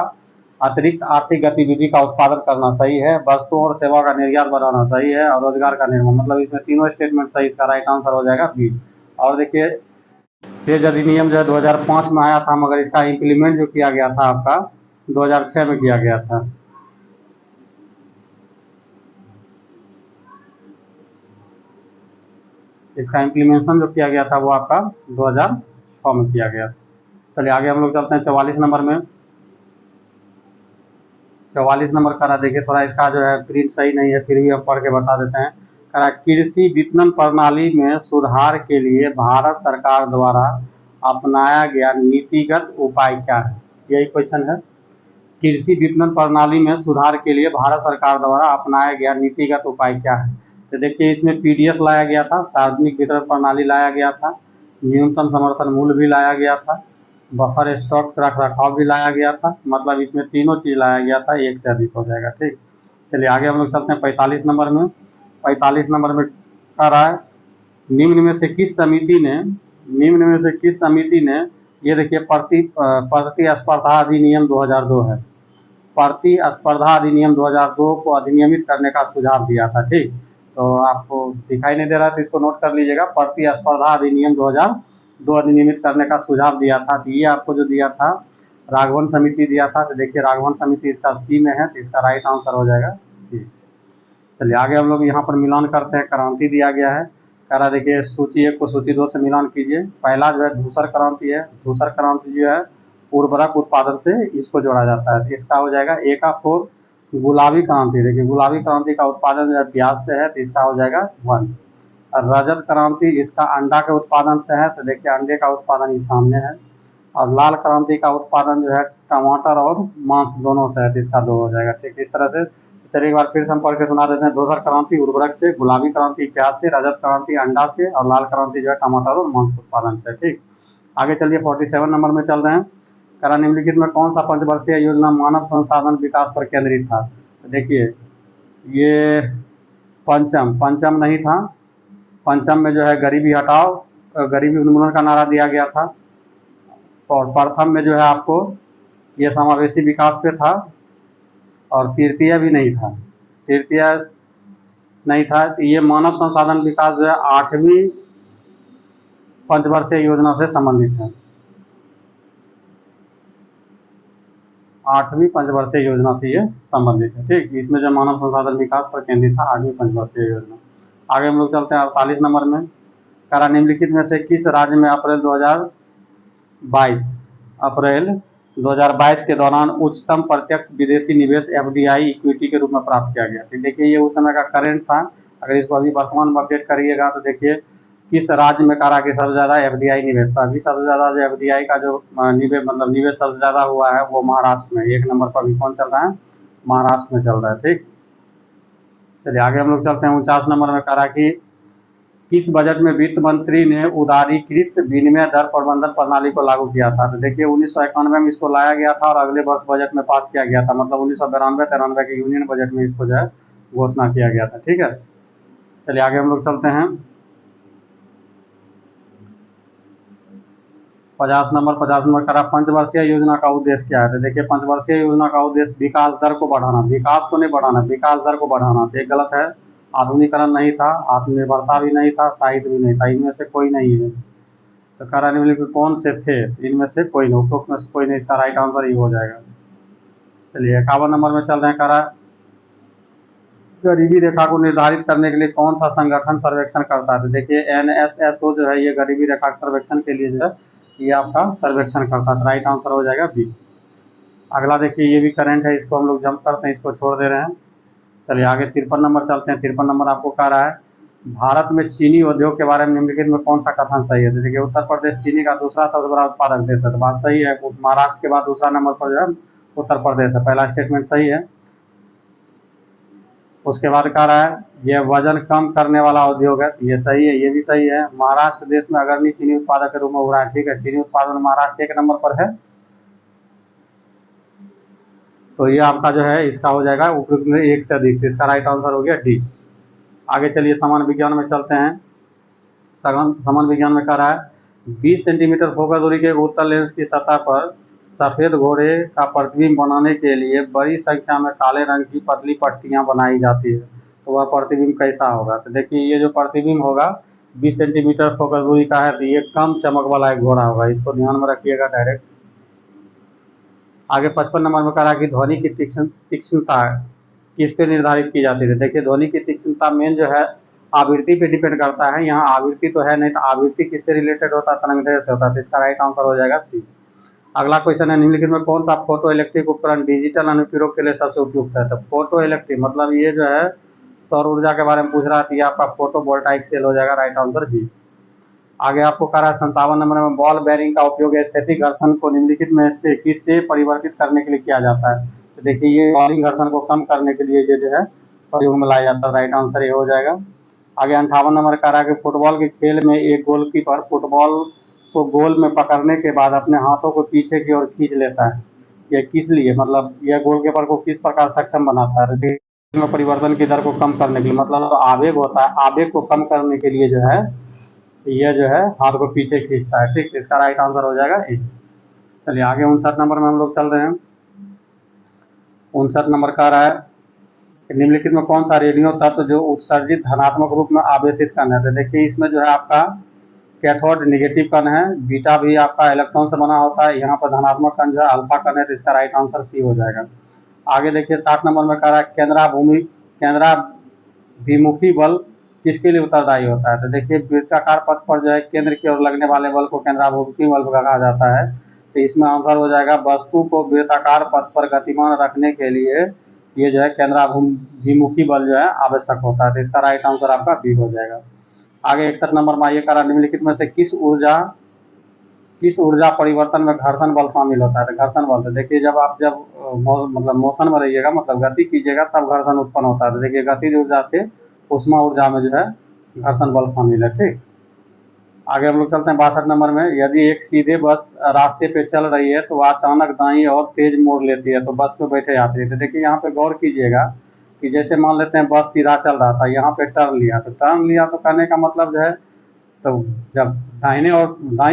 अतिरिक्त आर्थिक गतिविधि का उत्पादन करना सही है, वस्तुओं और सेवा का निर्यात बढ़ाना सही है, और रोजगार का निर्माण, मतलब इसमें तीनों स्टेटमेंट सही। इसका राइट आंसर हो जाएगा बी। और देखिए सेज अधिनियम जो है 2005 में आया था, मगर इसका इम्प्लीमेंट जो किया गया था आपका 2006 में किया गया था। इसका इम्प्लीमेंटेशन जो किया गया था वो आपका 2006 में किया गया था। चलिए आगे हम लोग चलते हैं 44 नंबर में। 44 नंबर करा देखिए, थोड़ा इसका जो है प्रिंट सही नहीं है, फिर भी हम पढ़ के बता देते हैं। करा कृषि विपणन प्रणाली में सुधार के लिए भारत सरकार द्वारा अपनाया गया नीतिगत उपाय क्या है? यही क्वेश्चन है। कृषि विपणन प्रणाली में सुधार के लिए भारत सरकार द्वारा अपनाया गया नीतिगत उपाय क्या है? तो देखिए इसमें पीडीएस लाया गया था, सार्वजनिक वितरण प्रणाली लाया गया था, न्यूनतम समर्थन मूल्य भी लाया गया था, बफर स्टॉक रख रखाव भी लाया गया था, मतलब इसमें तीनों चीज लाया गया था, एक से अधिक हो जाएगा, ठीक। चलिए आगे हम लोग चलते हैं 45 नंबर में। 45 नंबर में कह रहा है निम्न में से किस समिति ने ये देखिए प्रतिस्पर्धा अधिनियम 2002 है, प्रतिस्पर्धा अधिनियम 2002 को अधिनियमित करने का सुझाव दिया था, ठीक। तो आपको दिखाई नहीं दे रहा तो इसको नोट कर लीजिएगा। प्रतिस्पर्धा अधिनियम 2002 अधिनियमित करने का सुझाव दिया था। तो ये आपको जो दिया था राघवन समिति दिया था। तो देखिए राघवन समिति इसका सी में है, तो इसका राइट आंसर हो जाएगा सी। चलिए आगे हम लोग यहाँ पर मिलान करते हैं। क्रांति दिया गया है, कह रहा देखिए सूची 1 को सूची 2 से मिलान कीजिए। पहला जो है धूसर क्रांति है। धूसर क्रांति जो है उर्वरक उत्पादन से इसको जोड़ा जाता है, तो इसका हो जाएगा ए का 4। गुलाबी क्रांति, देखिए गुलाबी क्रांति का उत्पादन जो है प्याज से है, तो इसका हो जाएगा 1। और रजत क्रांति इसका अंडा के उत्पादन से है, तो देखिए अंडे का उत्पादन इस सामने है। और लाल क्रांति का उत्पादन जो है टमाटर और मांस दोनों से है, तो इसका 2 हो जाएगा, ठीक। इस तरह से चलिए एक बार फिर से हम पढ़ के सुना देते हैं। धूसर क्रांति उर्वरक से, गुलाबी क्रांति प्याज से, रजत क्रांति अंडा से, और लाल क्रांति जो है टमाटर और मांस उत्पादन से, ठीक। आगे चलिए 47 नंबर में चल रहे हैं। करा निम्नलिखित में कौन सा पंचवर्षीय योजना मानव संसाधन विकास पर केंद्रित था? तो देखिए ये पंचम नहीं था। पंचम में जो है गरीबी हटाओ, गरीबी उन्मूलन का नारा दिया गया था। और प्रथम में जो है आपको ये समावेशी विकास पे था। और तृतीय भी नहीं था, तृतीय नहीं था। तो ये मानव संसाधन विकास जो है 8वीं पंचवर्षीय योजना से संबंधित है। 8वीं पंचवर्षीय योजना से ये संबंधित है। ठीक, इसमें जो मानव संसाधन विकास पर केंद्रित था 8वीं पंचवर्षीय योजना। आगे हम लोग चलते हैं 48 नंबर में। करा निम्नलिखित में से किस राज्य में अप्रैल 2022 के दौरान उच्चतम प्रत्यक्ष विदेशी निवेश FDI इक्विटी के रूप में प्राप्त किया गया? तो देखिए ये उस समय का करंट था। अगर इसको अभी वर्तमान में अपडेट करिएगा तो देखिए किस राज्य में करा कि सबसे ज़्यादा FDI निवेश था। अभी सबसे ज़्यादा जो FDI का जो निवेश सबसे ज़्यादा हुआ है वो महाराष्ट्र में। 1 नंबर पर अभी कौन चल रहा है? महाराष्ट्र में चल रहा है। ठीक, चलिए आगे हम लोग चलते हैं 49 नंबर में। करा कि किस बजट में वित्त मंत्री ने उदारीकृत विनिमय दर प्रबंधन प्रणाली को लागू किया था? तो देखिए 1991 में इसको लाया गया था और अगले वर्ष बजट में पास किया गया था। मतलब 1992-93 के यूनियन बजट में इसको जो है घोषणा किया गया था। ठीक है, चलिए आगे हम लोग चलते हैं 50 नंबर करा पंचवर्षीय योजना का उद्देश्य क्या है? तो देखिए पंचवर्षीय योजना का उद्देश्य विकास दर को बढ़ाना, विकास को नहीं बढ़ाना, विकास दर को बढ़ाना। तो ये गलत है। आधुनिकीकरण नहीं था, आत्मनिर्भरता भी नहीं था, साहित्य भी नहीं था, इनमें से कोई नहीं है। तो करा निम्नलिखित कौन से थे? इनमें से कोई नहीं, उपरोक्त में से कोई नहीं। इसका राइट आंसर ये हो जाएगा। चलिए 51 नंबर में चल रहे हैं। करा गरीबी रेखा को निर्धारित करने के लिए कौन सा संगठन सर्वेक्षण करता है? तो देखिए NSSO जो है ये गरीबी रेखा सर्वेक्षण के लिए जो है ये आपका सर्वेक्षण करता है। राइट आंसर हो जाएगा बी। अगला देखिए ये भी करंट है, इसको हम लोग जंप करते हैं, इसको छोड़ दे रहे हैं। चलिए आगे 53 नंबर चलते हैं। 53 नंबर आपको कह रहा है भारत में चीनी उद्योग के बारे में निम्नलिखित में कौन सा कथन सही है? तो देखिए उत्तर प्रदेश चीनी का दूसरा सबसे बड़ा उत्पादक देश है। तो बात सही है। महाराष्ट्र के बाद दूसरा नंबर पर जो है उत्तर प्रदेश है। पहला स्टेटमेंट सही है। उसके बाद कह रहा है यह वजन कम करने वाला उद्योग है। ये सही है, ये भी सही है। महाराष्ट्र देश में अग्रणी चीनी उत्पादक के रूप में उभरा है। ठीक है, चीनी उत्पादन महाराष्ट्र 1 नंबर पर है। तो ये आपका जो है इसका हो जाएगा उपयुक्त में 1 से अधिक। इसका राइट आंसर हो गया डी। आगे चलिए समान विज्ञान में चलते हैं। समान विज्ञान में कह रहा है 20 सेंटीमीटर फोकस दूरी के उत्तल लेंस की सतह पर सफेद घोड़े का प्रतिबिंब बनाने के लिए बड़ी संख्या में काले रंग की पतली पट्टियां बनाई जाती है। तो वह प्रतिबिंब कैसा होगा? तो देखिए ये जो प्रतिबिंब होगा 20 सेंटीमीटर फोकस दूरी का है, तो ये कम चमक वाला एक घोड़ा होगा। इसको ध्यान में रखिएगा डायरेक्ट। आगे 55 नंबर में कहा कि ध्वनि की तीक्ष्णता किस पे निर्धारित की जाती है? देखिए ध्वनि की तीक्ष्णता मेन जो है आवृत्ति पे डिपेंड करता है। यहाँ आवृत्ति तो है नहीं, तो आवृत्ति किससे रिलेटेड होता है? तरंगदैर्घ्य से होता है। तो इसका राइट आंसर हो जाएगा सी। अगला क्वेश्चन है निम्नलिखित में कौन सा फोटो इलेक्ट्रिक उपकरण डिजिटल अनुप्रयोग के लिए सबसे उपयुक्त है? तो फोटो इलेक्ट्रिक मतलब ये जो है सौर ऊर्जा के बारे में पूछ रहा है, तो ये आपका फोटो वोल्टाइक सेल हो जाएगा। Right answer B. आगे आपको कह रहा है 57 नंबर में बॉल बेयरिंग का उपयोग स्थैतिक घर्षण को निम्नलिखित में से किससे परिवर्तित करने के लिए किया जाता है? तो देखिए ये बॉलिंग घर्षण को कम करने के लिए ये जो है प्रयोग में लाया जाता है। राइट आंसर ये हो जाएगा। आगे 58 नंबर कह रहा है कि फुटबॉल के खेल में एक गोलकीपर फुटबॉल को गोल में पकड़ने के बाद अपने हाथों को पीछे की ओर खींच लेता है। यह किस लिए, मतलब यह गोलकीपर को किस प्रकार सक्षम बनाता है? में परिवर्तन की दर को कम करने के लिए, मतलब आवेग होता है, आवेग को कम करने के लिए जो है यह जो है हाथ को पीछे खींचता है। ठीक, इसका राइट आंसर हो जाएगा ए। चलिए आगे 59 नंबर में हम लोग चल रहे हैं। 59 नंबर कह रहा है निम्नलिखित में कौन सा रेडियो तत्व जो उत्सर्जित धनात्मक रूप में आवेशित कण है? तो देखिए इसमें जो है आपका कैथोड निगेटिव कण है, बीटा भी आपका इलेक्ट्रॉन से बना होता है। यहाँ पर धनात्मक कण जो है अल्फा कण है। तो इसका राइट आंसर सी हो जाएगा। आगे देखिए 60 नंबर में कह रहा है केंद्राभिमुखी बल किसके लिए उत्तरदायी होता है? तो देखिए वृत्ताकार पथ पर जो है केंद्र की ओर लगने वाले बल को केंद्राभिमुखी बल कहा जाता है। तो इसमें आंसर हो जाएगा वस्तु को वृत्ताकार पथ पर गतिमान रखने के लिए ये जो है केंद्राभिमुखी बल जो है आवश्यक होता है। तो इसका राइट आंसर आपका बी हो जाएगा। आगे 61 नंबर में ये करा निम्नलिखित में से किस ऊर्जा परिवर्तन में घर्षण बल शामिल होता है? तो घर्षण बल तो देखिए जब मतलब मोशन में रहिएगा, मतलब गति कीजिएगा, तब घर्षण उत्पन्न होता है। तो देखिए गतिज ऊर्जा से ऊष्मा ऊर्जा में जो है घर्षण बल शामिल है। ठीक, आगे हम लोग चलते हैं 62 नंबर में। यदि एक सीधे बस रास्ते पे चल रही है तो वह अचानक दाईं और तेज मोड़ लेती है तो बस में बैठे यात्री, तो देखिए यहाँ पे गौर कीजिएगा कि जैसे मान लेते हैं बस सीधा चल रहा था, यहाँ पे टर्न लिया, तो टर्न लिया तो कहने का मतलब जो है, तो जब दाईं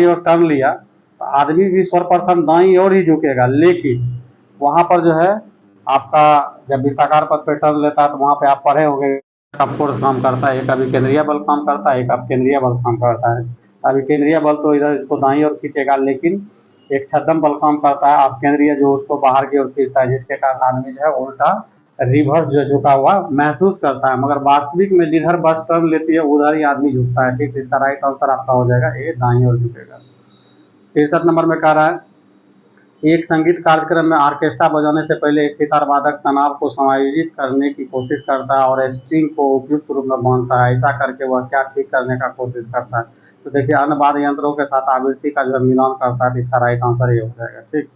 ओर टर्न लिया तो आदमी भी सर्वप्रथम दाईं ओर ही झुकेगा, लेकिन वहाँ पर जो है आपका जब वृत्ताकार पथ पे टर्न लेता है तो वहाँ पे आप पढ़े होंगे का फोर्स काम करता है, एक अभी केंद्रीय बल काम करता है, एक अब केंद्रीय बल काम करता है। अभी केंद्रीय बल तो इधर इसको दाईं ओर खींचेगा, लेकिन एक छद्म बल काम करता है आप केंद्रीय, जो उसको बाहर की ओर खींचता है, जिसके कारण आदमी जो है उल्टा रिवर्स जो झुका हुआ महसूस करता है, मगर वास्तविक में जिधर बस टर्न लेती है उधर ही आदमी झुकता है। ठीक, इसका राइट आंसर आपका हो जाएगा ए, दाईं ओर झुकेगा। 63 नंबर में कह रहा है, एक संगीत कार्यक्रम में ऑर्केस्ट्रा बजाने से पहले एक सितार वादक तनाव को समायोजित करने की कोशिश करता है और स्ट्रिंग को उपयुक्त रूप में बांधता है, ऐसा करके वह क्या ठीक करने का कोशिश करता है? तो देखिए अन्य वाद्य यंत्रों के साथ आवृत्ति का जो मिलान करता है, तो इसका राइट आंसर ये हो जाएगा। ठीक,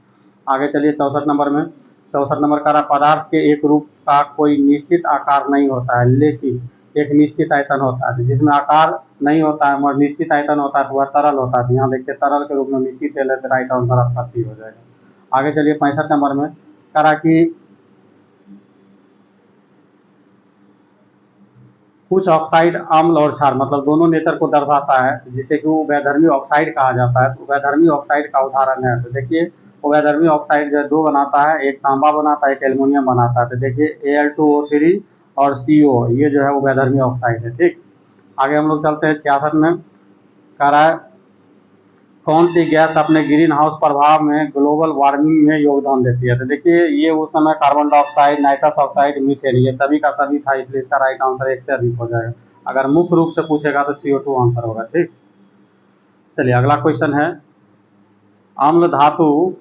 आगे चलिए 64 नंबर में। 64 नंबर का पदार्थ के एक रूप का कोई निश्चित आकार नहीं होता है, लेकिन एक निश्चित आयतन होता है। जिसमें आकार नहीं होता है मगर निश्चित आयतन होता है तो वह तरल होता है। यहाँ देखिए तरल के रूप में मिट्टी तेल है, तो राइट आंसर आपका सी हो जाएगा। आगे चलिए 65 नंबर में करा कि कुछ ऑक्साइड अम्ल और क्षार मतलब दोनों नेचर को दर्शाता है, जिसे कि उभयधर्मी ऑक्साइड कहा जाता है। तो उभयधर्मी ऑक्साइड का उदाहरण है, तो देखिए उभयधर्मी ऑक्साइड जो दो बनाता है, एक तांबा बनाता है, एक एल्युमिनियम बनाता है। तो देखिए Al2O3 और CO ये जो है उभयधर्मी ऑक्साइड है। ठीक, आगे हम लोग चलते हैं 66 में। कह रहा है कौन सी गैस अपने ग्रीन हाउस प्रभाव में ग्लोबल वार्मिंग में योगदान देती है? तो देखिए ये उस समय carbon dioxide, nitrous oxide, methane ये सभी का सभी था, इसलिए इसका राइट आंसर एक से अधिक हो जाएगा। अगर मुख्य रूप से पूछेगा तो CO2 आंसर होगा। ठीक, चलिए अगला क्वेश्चन है, अम्ल धातु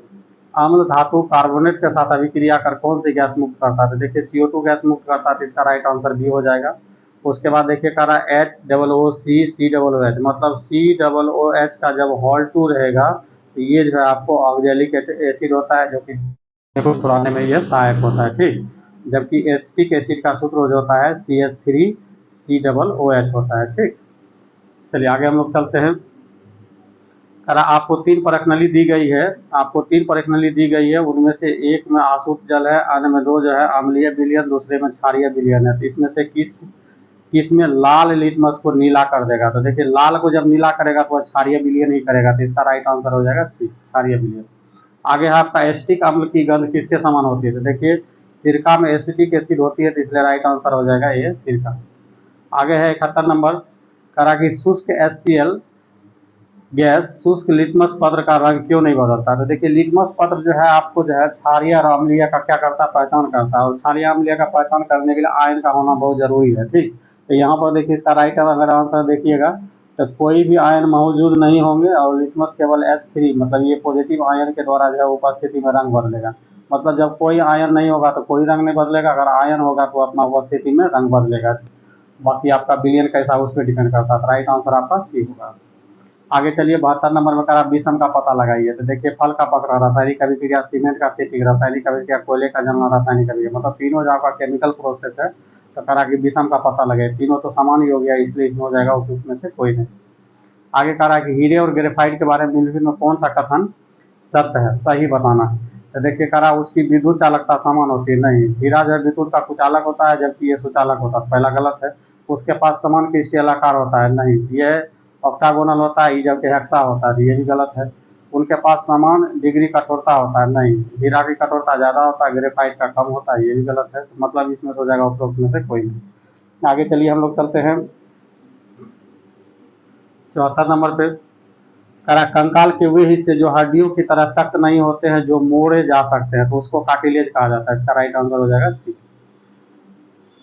अम्ल धातु कार्बोनेट के साथ अभिक्रिया कर कौन सी गैस मुक्त करता है? तो देखिए CO2 गैस मुक्त करता है, तो इसका राइट आंसर बी हो जाएगा। उसके बाद देखिए कह रहा है HOOC मतलब COOH का जब हॉल 2 रहेगा तो ये जो है आपको ऑक्जेलिक एसिड होता है, जो कि को छुड़ाने में ये सहायक होता है। ठीक, जबकि एसिटिक एसिड का सूत्र जो होता है CH3COOH होता है। ठीक, चलिए आगे हम लोग चलते हैं। आपको 3 परख नली दी गई है, आपको 3 परख नली दी गई है, उनमें से एक में आसूत जल है, अन्य में 2 जो है अम्लीय विलयन, दूसरे में क्षारीय विलयन है। तो इसमें से किस में लाल लिटमस को नीला कर देगा? तो देखिए लाल को जब नीला करेगा तो वह क्षारीय विलयन ही करेगा, तो इसका राइट आंसर हो जाएगा सी, क्षारीय विलयन। आगे है आपका एसिटिक अम्ल की गंध किसके समान होती है? तो देखिए सिरका में एसिटिक एसिड होती है, तो इसलिए राइट आंसर हो जाएगा ये सिरका। आगे है 71 नंबर, करा कि शुष्क HCl गैस शुष्क लिटमस पत्र का रंग क्यों नहीं बदलता? तो देखिए लिटमस पत्र जो है आपको जो है क्षारीय और अम्लीय का क्या करता है, पहचान करता है, और क्षारीय अम्लीय का पहचान करने के लिए आयन का होना बहुत जरूरी है। ठीक, तो यहाँ पर देखिए इसका राइट अगर आंसर देखिएगा तो कोई भी आयन मौजूद नहीं होंगे और लिटमस केवल H3 मतलब ये पॉजिटिव आयन के द्वारा जो है उपस्थिति में रंग बदलेगा। मतलब जब कोई आयन नहीं होगा तो कोई रंग नहीं बदलेगा, अगर आयन होगा तो अपना उपस्थिति में रंग बदलेगा। बाकी आपका विलयन कैसा उस पर डिपेंड करता है। राइट आंसर आपका सी होगा। आगे चलिए 72 नंबर में करा विषम का पता लगाइए। तो देखिए फल का पकड़ा, रासायनिक अभिक्रिया सीमेंट का सेटिंग, रासायनिक अभिक्रिया कोयले का जलना, रासायनिक अभिक्रिया मतलब तीनों जो आपका केमिकल प्रोसेस है, तो करा कि विषम का पता लगे। तीनों तो समान ही हो गया, इसलिए इसमें हो जाएगा उपयुक्त में से कोई नहीं। आगे कह रहा है कि हीरे और ग्रेफाइट के बारे में निम्नलिखित में कौन सा कथन सत्य है, सही बताना है? तो देखिए कह रहा उसकी विद्युत चालकता समान होती है, नहीं। हीरा जो है विद्युत का कुचालक होता है जबकि ये सुचालक होता है, पहला गलत है। उसके पास समान क्रिस्टल आकार होता है, नहीं। ये ऑक्टागोनल होता है, जबकि हेक्सा होता है, ये भी गलत है। उनके पास समान डिग्री कठोरता होता है, नहीं। हीरा की कठोरता ज़्यादा होता है, ग्रेफाइट का कम होता है, ये भी गलत है। मतलब इसमें हो जाएगा उपरोक्त में से कोई नहीं। आगे चलिए हम लोग चलते हैं 74 नंबर पे। करा कंकाल के वे हिस्से जो हड्डियों की तरह सख्त नहीं होते हैं, जो मोड़े जा सकते हैं, तो उसको कार्टिलेज कहा जाता है। इसका राइट आंसर हो जाएगा सी।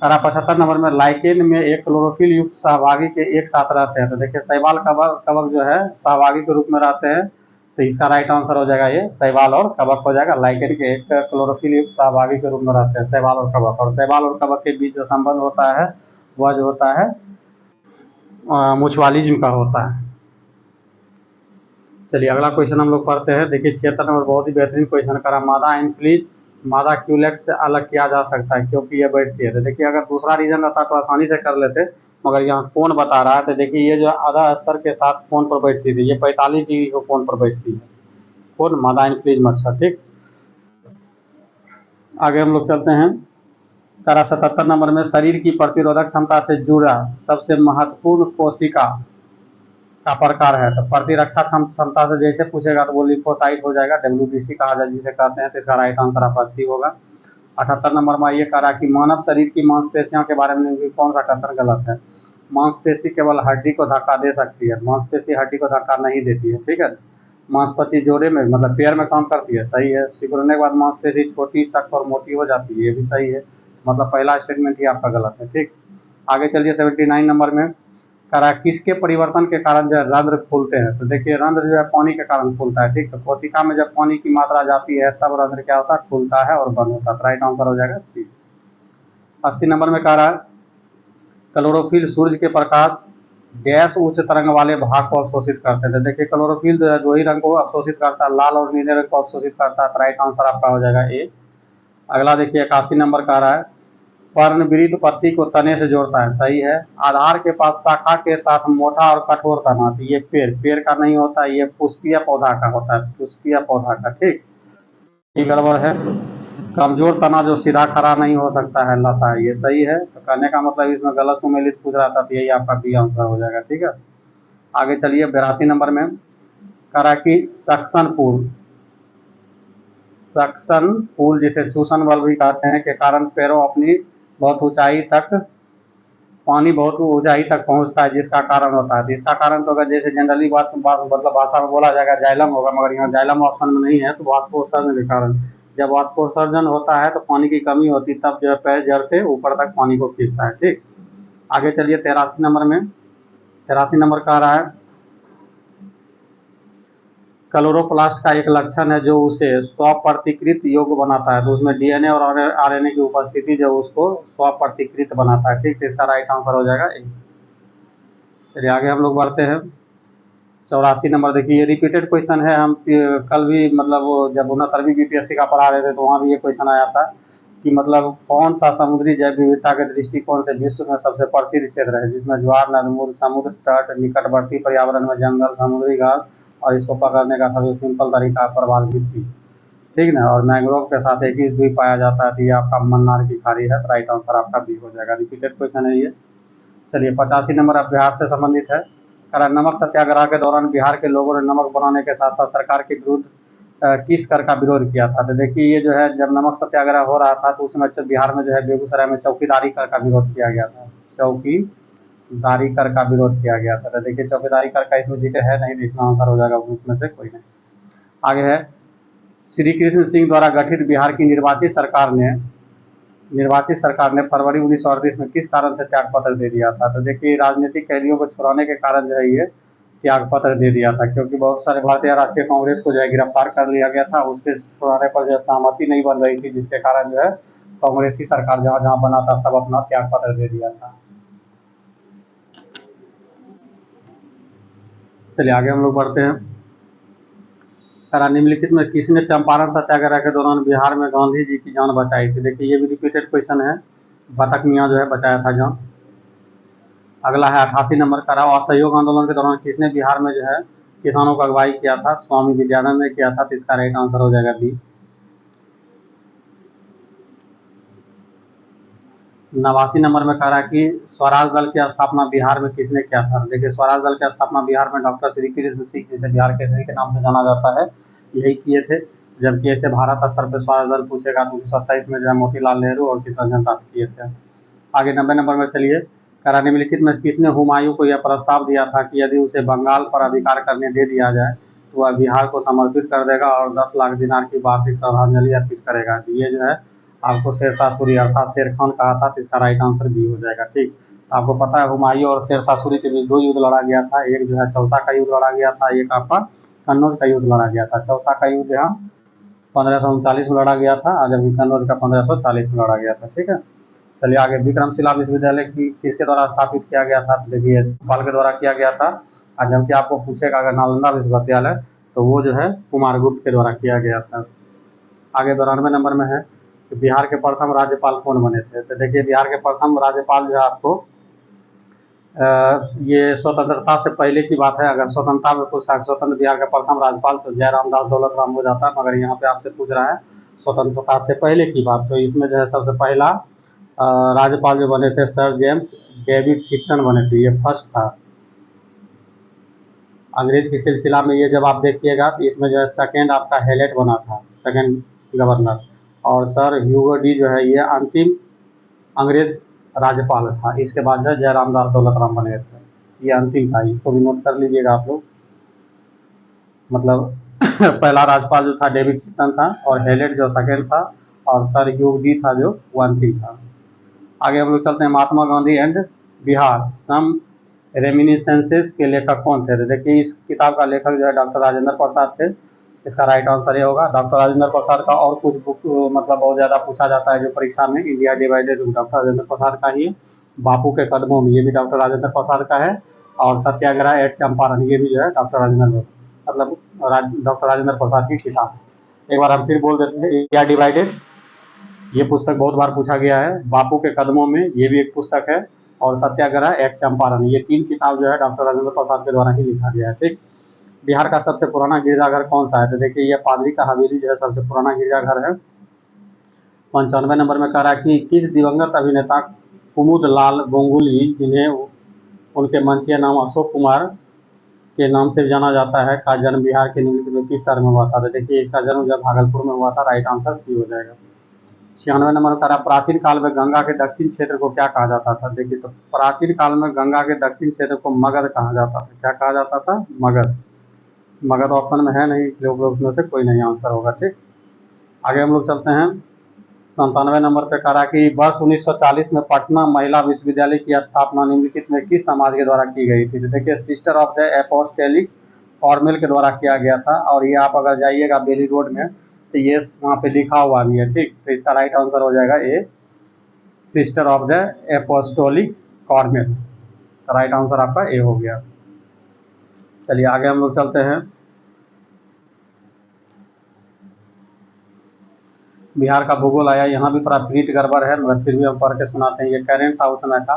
करा 75 नंबर में लाइकेन में एक क्लोरोफिल युक्त सहभागी के एक साथ रहते हैं। तो देखिए शैवाल कवक जो है सहभागी के रूप में रहते हैं, तो इसका राइट आंसर हो जाएगा ये शैवाल और कवक हो जाएगा। लाइकेन के एक क्लोरोफिल युक्त सहभागी के रूप में रहते हैं शैवाल और कवक, और शैवाल और कवक के बीच जो संबंध होता है वह जो होता है म्यूचुअलिज्म का होता है। चलिए अगला क्वेश्चन हम लोग पढ़ते हैं। देखिए 76 नंबर बहुत ही बेहतरीन क्वेश्चन करा, मादा एनफ्लीज मादा क्यूलेक्स से अलग किया जा सकता है क्योंकि ये बैठती है। तो देखिए अगर दूसरा रीजन रहता तो आसानी से कर लेते, मगर यहाँ कोण बता रहा है। तो देखिए ये जो आधा स्तर के साथ कोण पर बैठती थी, ये 45 डिग्री को कोण पर बैठती है, कोण मादा इनफ्लीज मच्छर। ठीक, आगे हम लोग चलते हैं। करा 77 नंबर में, शरीर की प्रतिरोधक क्षमता से जुड़ा सबसे महत्वपूर्ण कोशिका का प्रकार है। तो प्रतिरक्षा क्षमता से जैसे पूछेगा तो वो लिम्फोसाइट हो जाएगा, WBC कहा जाए जिसे कहते हैं। तो इसका राइट आंसर आपका सी होगा। 78 नंबर में ये कहा कि मानव शरीर की मांसपेशियों के बारे में भी कौन सा कथन गलत है। मांसपेशी केवल हड्डी को धक्का दे सकती है, मांसपेशी हड्डी को धक्का नहीं देती है। ठीक है, मांसपेशी जोड़े में मतलब पेयर में काम करती है, सही है। सिकुड़ने के बाद मांसपेशी छोटी, सख्त और मोटी हो जाती है, ये भी सही है। मतलब पहला स्टेटमेंट ही आपका गलत है। ठीक, आगे चलिए 79 नंबर में करा किसके परिवर्तन के कारण जो है रंध्र फूलते हैं। तो देखिए रंध्र जो है पानी के कारण फूलता है। ठीक, तो कोशिका में जब पानी की मात्रा जाती है तब रंध्र क्या होता है, फूलता है और बंद होता है। राइट आंसर हो जाएगा सी। 80 नंबर में कह रहा है क्लोरोफिल सूर्य के प्रकाश गैस उच्च तरंग वाले भाग को अवशोषित करते थे। देखिए क्लोरोफिल जो है दो ही रंग को अवशोषित करता है, लाल और नीले रंग को अवशोषित करता है। राइट आंसर आपका हो जाएगा ए। अगला देखिए 81 नंबर का रहा है पर्णविरीत पत्ती को तने से जोड़ता है, सही है। आधार के पास शाखा के साथ मोटा और कठोर तना, तो ये पेड़ का नहीं होता, ये पुष्पीय पौधा का होता है, पुष्पीय पौधा का। ठीक, ये गड़बड़ है। कमजोर तना जो सीधा खड़ा नहीं हो सकता है, लता, ये सही है। तो कहने का मतलब इसमें गलत सुमेलित पूछ रहा था, तो यही आपका बी आंसर हो जाएगा। ठीक है, आगे चलिए 82 नंबर में करा कि सक्शन पुल जिसे चूसन बल भी कहते हैं के कारण पैरों अपनी बहुत ऊंचाई तक पानी बहुत ऊंचाई तक पहुंचता है, जिसका कारण होता है। तो इसका कारण तो अगर जैसे जनरली मतलब भाषा में बोला जाएगा जाइलम होगा, मगर यहाँ जाइलम ऑप्शन में नहीं है, तो वाष्पोत्सर्जन के कारण। जब वाष्पोत्सर्जन होता है तो पानी की कमी होती, तब जो है पैर जड़ से ऊपर तक पानी को खींचता है। ठीक, आगे चलिए 83 नंबर में, 83 नंबर का आ रहा है क्लोरोप्लास्ट का एक लक्षण है जो उसे स्वप्रतिकृत योग्य बनाता है। तो उसमें डीएनए और आरएनए की उपस्थिति जो उसको स्वप्रतिकृत बनाता है। ठीक, तो इसका राइट आंसर हो जाएगा ए। चलिए आगे हम लोग बढ़ते हैं। 84 नंबर देखिए, ये रिपीटेड क्वेश्चन है। हम कल भी मतलब वो जब 69वीं बीपीएससी का पढ़ा रहे थे तो वहाँ भी ये क्वेश्चन आया था कि मतलब कौन सा समुद्री जैव विविधता के दृष्टिकोण से विश्व में सबसे प्रसिद्ध क्षेत्र है, जिसमें ज्वार, नदमूल, समुद्र तट, निकटवर्ती पर्यावरण में जंगल, समुद्री घास और इसको पकड़ने का सबसे सिंपल तरीका प्रवाल भित्ति। ठीक ना, और मैंग्रोव के साथ एक ही द्वीप पाया जाता है। तो ये आपका मन्नार की खाड़ी है। राइट आंसर आपका बी हो जाएगा। रिपीटेड क्वेश्चन है ये। चलिए 85 नंबर अब बिहार से संबंधित है। करा नमक सत्याग्रह के दौरान बिहार के लोगों ने नमक बनाने के साथ साथ सरकार के विरुद्ध किस कर का विरोध किया था। तो देखिए ये जो है जब नमक सत्याग्रह हो रहा था तो उस समय बिहार में जो है बेगूसराय में चौकीदारी कर का विरोध किया गया था, चौकीदारी कर का विरोध किया गया था। तो देखिए चौकीदारी कर का इसमें जिक्र है नहीं, तो इसमें आंसर हो जाएगा उसमें से कोई नहीं। आगे है श्री कृष्ण सिंह द्वारा गठित बिहार की निर्वाचित सरकार ने फरवरी 1938 में किस कारण से त्याग पत्र दे दिया था। तो देखिए राजनीतिक कैदियों को छुड़ाने के कारण जो है ये त्याग पत्र दे दिया था, क्योंकि बहुत सारे भारतीय राष्ट्रीय कांग्रेस को जो है गिरफ्तार कर लिया गया था। उसके छुड़ाने पर जो है सहमति नहीं बन रही थी, जिसके कारण जो है कांग्रेसी सरकार जहाँ जहाँ बना था सब अपना त्याग पत्र दे दिया था। चलिए आगे हम लोग बढ़ते हैं। निम्नलिखित में किसने चंपारण सत्याग्रह के दौरान बिहार में गांधी जी की जान बचाई थी। देखिए ये भी रिपीटेड क्वेश्चन है। बतक मियाँ जो है बचाया था जान। अगला है 88 नंबर का, असहयोग आंदोलन के दौरान किसने बिहार में जो है किसानों को अगवाई किया था। स्वामी विद्यानंद ने किया था। तो इसका राइट आंसर हो जाएगा बी। 89 नंबर में कह रहा है कि स्वराज दल की स्थापना बिहार में किसने किया था। देखिए स्वराज दल की स्थापना बिहार में डॉक्टर श्री कृष्ण सिंह, जिसे बिहार केसरी के नाम से जाना जाता है, यही किए थे। जबकि ऐसे भारत स्तर पर स्वराज दल पूछेगा तो 1927 में जो है मोतीलाल नेहरू और चित्तरंजन दास किए थे। आगे 90 नंबर में चलिए, करा निम्नलिखित में किसने हुमायूं को यह प्रस्ताव दिया था कि यदि उसे बंगाल पर अधिकार करने दे दिया जाए तो वह बिहार को समर्पित कर देगा और 10 लाख दिनार की वार्षिक श्रद्धांजलि अर्पित करेगा। ये जो है आपको शेरशाह सूरी अर्थात शेर खान कहा था। तो इसका राइट आंसर बी हो जाएगा। ठीक, आपको पता है हुमायूं और शेरशाह सूरी के बीच 2 युद्ध लड़ा गया था। एक जो है चौसा का युद्ध लड़ा गया था, एक आपका कन्नौज का युद्ध लड़ा गया था। चौसा का युद्ध यहाँ 1539 में लड़ा गया था, जबकि कन्नौज का 1540 में लड़ा गया था। ठीक है, चलिए आगे विक्रमशिला विश्वविद्यालय की किसके द्वारा स्थापित किया गया था। देखिए भोपाल के द्वारा किया गया था। और जबकि आपको पूछेगा अगर नालंदा विश्वविद्यालय तो वो जो है कुमारगुप्त के द्वारा किया गया था। आगे 92 नंबर में है कि बिहार के प्रथम राज्यपाल कौन बने थे। तो देखिए बिहार के प्रथम राज्यपाल जो है आपको ये स्वतंत्रता से पहले की बात है। अगर स्वतंत्रता में पूछता है स्वतंत्र बिहार का प्रथम राज्यपाल तो जयराम दास दौलत राम हो जाता, मगर यहाँ पे आपसे पूछ रहा है स्वतंत्रता से पहले की बात, तो इसमें जो है सबसे पहला राज्यपाल जो बने थे सर जेम्स डेविड शिप्टन बने थे, ये फर्स्ट था। अंग्रेज की सिलसिला में ये जब आप देखिएगा तो इसमें जो है सेकेंड आपका हेलेट बना था, सेकेंड गवर्नर, और सर ह्यूगो डी जो है ये अंतिम अंग्रेज राज्यपाल था। इसके बाद जो है जयराम दास दौलत राम बने थे, ये अंतिम था, इसको भी नोट कर लीजिएगा आप लोग। मतलब पहला राज्यपाल जो था डेविड शिप्टन था, और हेलेट जो सेकेंड था, और सर ह्यूग डी था जो वो अंतिम था। आगे हम लोग चलते हैं, Mahatma Gandhi and Bihar some reminiscences के लेखक कौन थे? तो देखिए इस किताब का लेखक जो है डॉक्टर राजेंद्र प्रसाद थे। इसका राइट आंसर ये होगा। डॉक्टर राजेंद्र प्रसाद का और कुछ बुक मतलब बहुत ज़्यादा पूछा जाता है जो परीक्षा में, India divided doctor Rajendra Prasad का ही, बापू के कदमों में ये भी डॉक्टर राजेंद्र प्रसाद का है, और सत्याग्रह एट चंपारण ये भी जो है डॉक्टर राजेंद्र मतलब डॉक्टर राजेंद्र प्रसाद की किताब। एक बार हम फिर बोल देते हैं, इंडिया डिवाइडेड ये पुस्तक बहुत बार पूछा गया है, बापू के कदमों में ये भी एक पुस्तक है, और सत्याग्रह एट चंपारण ये तीन किताब जो है डॉक्टर राजेंद्र प्रसाद के द्वारा ही लिखा गया है। ठीक, बिहार का सबसे पुराना गिरजाघर कौन सा है? तो देखिए ये पादरी का हवेली जो है सबसे पुराना गिरजाघर है। 95 नंबर में कह रहा है कि किस दिवंगत अभिनेता कुमुद लाल गांगुली, जिन्हें उनके मंचीय नाम अशोक कुमार के नाम से जाना जाता है, का जन्म बिहार के निम्नलिखित में किस शहर में हुआ था? तो देखिए इसका जन्म जब भागलपुर में हुआ था, राइट आंसर सी हो जाएगा। 96 नंबर का प्राचीन काल में गंगा के दक्षिण क्षेत्र को क्या कहा जाता था? देखिए तो प्राचीन काल में गंगा के दक्षिण क्षेत्र को मगध कहा जाता था। क्या कहा जाता था? मगध। मगध ऑप्शन में है नहीं, इसलिए उपरोक्त में से कोई नहीं आंसर होगा। ठीक, आगे हम लोग चलते हैं। 97 नंबर पे कह रहा कि वर्ष 1940 में पटना महिला विश्वविद्यालय की स्थापना निम्नलिखित में किस समाज के द्वारा की गई थी? तो देखिए सिस्टर ऑफ द एपोस्टोलिक फॉर्मेल के द्वारा किया गया था, और ये आप अगर जाइएगा बेली रोड में तो ये वहाँ पे लिखा हुआ भी है। ठीक, तो इसका राइट आंसर हो जाएगा ए, सिस्टर ऑफ द एपोस्टोलिक फॉर्मेल। तो राइट आंसर आपका ए हो गया। चलिए आगे हम लोग चलते हैं। बिहार का भूगोल आया, यहाँ भी थोड़ा प्रीट गड़बड़ है मगर फिर भी हम पढ़ के सुनाते हैं। ये करेंट था उस समय का।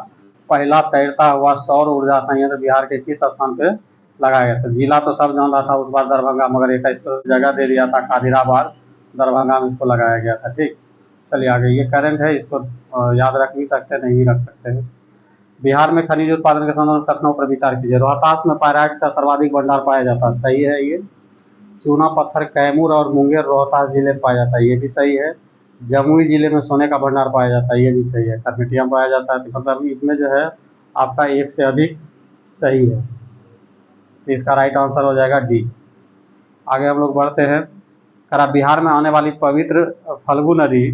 पहला तैरता हुआ सौर ऊर्जा संयंत्र बिहार के किस स्थान पे लगाया गया था? जिला तो सब जान रहा था उस बार दरभंगा, मगर एक इसको जगह दे दिया था कादिराबाद, दरभंगा में इसको लगाया गया था। ठीक, चलिए आगे। ये करेंट है, इसको याद रख भी सकते हैं, नहीं भी रख सकते हैं। बिहार में खनिज उत्पादन के संबंध में कथनों पर विचार कीजिए। रोहतास में पायराइट्स का सर्वाधिक भंडार पाया जाता है, सही है ये। चूना पत्थर कैमूर और मुंगेर रोहतास जिले में पाया जाता है, ये भी सही है। जमुई जिले में सोने का भंडार पाया जाता है, ये भी सही है। करमिटिया में पाया जाता है, तो मतलब इसमें जो है आपका एक से अधिक सही है, तो इसका राइट आंसर हो जाएगा डी। आगे हम लोग बढ़ते हैं। करा बिहार में आने वाली पवित्र फल्गु नदी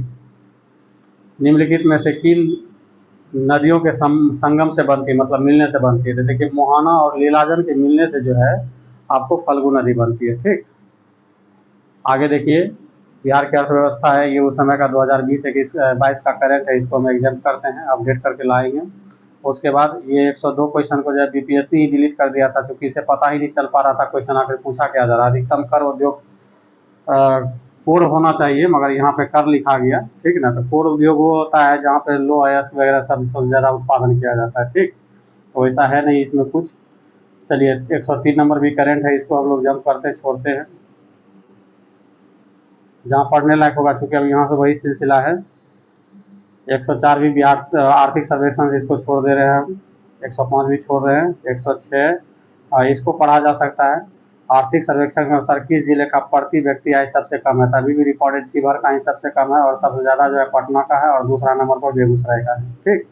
निम्नलिखित में से किन नदियों के संगम से बनती है, मतलब मिलने से बनती है? तो देखिए मोहाना और लीलाजन के मिलने से जो है आपको फल्गु नदी बनती है। ठीक, आगे देखिए। बिहार की अर्थव्यवस्था है, ये उस समय का 2020-21-22 का करेंट है, इसको हम एग्जाम करते हैं, अपडेट करके लाएंगे। उसके बाद ये 102 क्वेश्चन को जो है बीपीएससी ही डिलीट कर दिया था, क्योंकि इसे पता ही नहीं चल पा रहा था क्वेश्चन आखिर पूछा क्या जा रहा है। अधिकतम कर उद्योग कोर होना चाहिए, मगर यहाँ पे कर लिखा गया। ठीक ना, तो कोर उद्योग वो होता है जहाँ पे लो अयस्क वगैरह सबसे ज़्यादा उत्पादन किया जाता है। ठीक, तो ऐसा है नहीं इसमें कुछ। चलिए 103 नंबर भी करेंट है, इसको हम लोग जंप करते छोड़ते हैं, जहाँ पढ़ने लायक होगा, क्योंकि अब यहाँ से वही सिलसिला है। 104 भी बिहार आर्थिक सर्वेक्षण से इसको छोड़ दे रहे हैं हम। 105 भी छोड़ रहे हैं। 106 इसको पढ़ा जा सकता है। आर्थिक सर्वेक्षण के अनुसार किस जिले का प्रति व्यक्ति आय सबसे कम है? तभी भी रिकॉर्डेड शिवहर का ही सबसे कम है, और सबसे ज़्यादा जो है पटना का है, और दूसरा नंबर पर बेगूसराय का है। ठीक,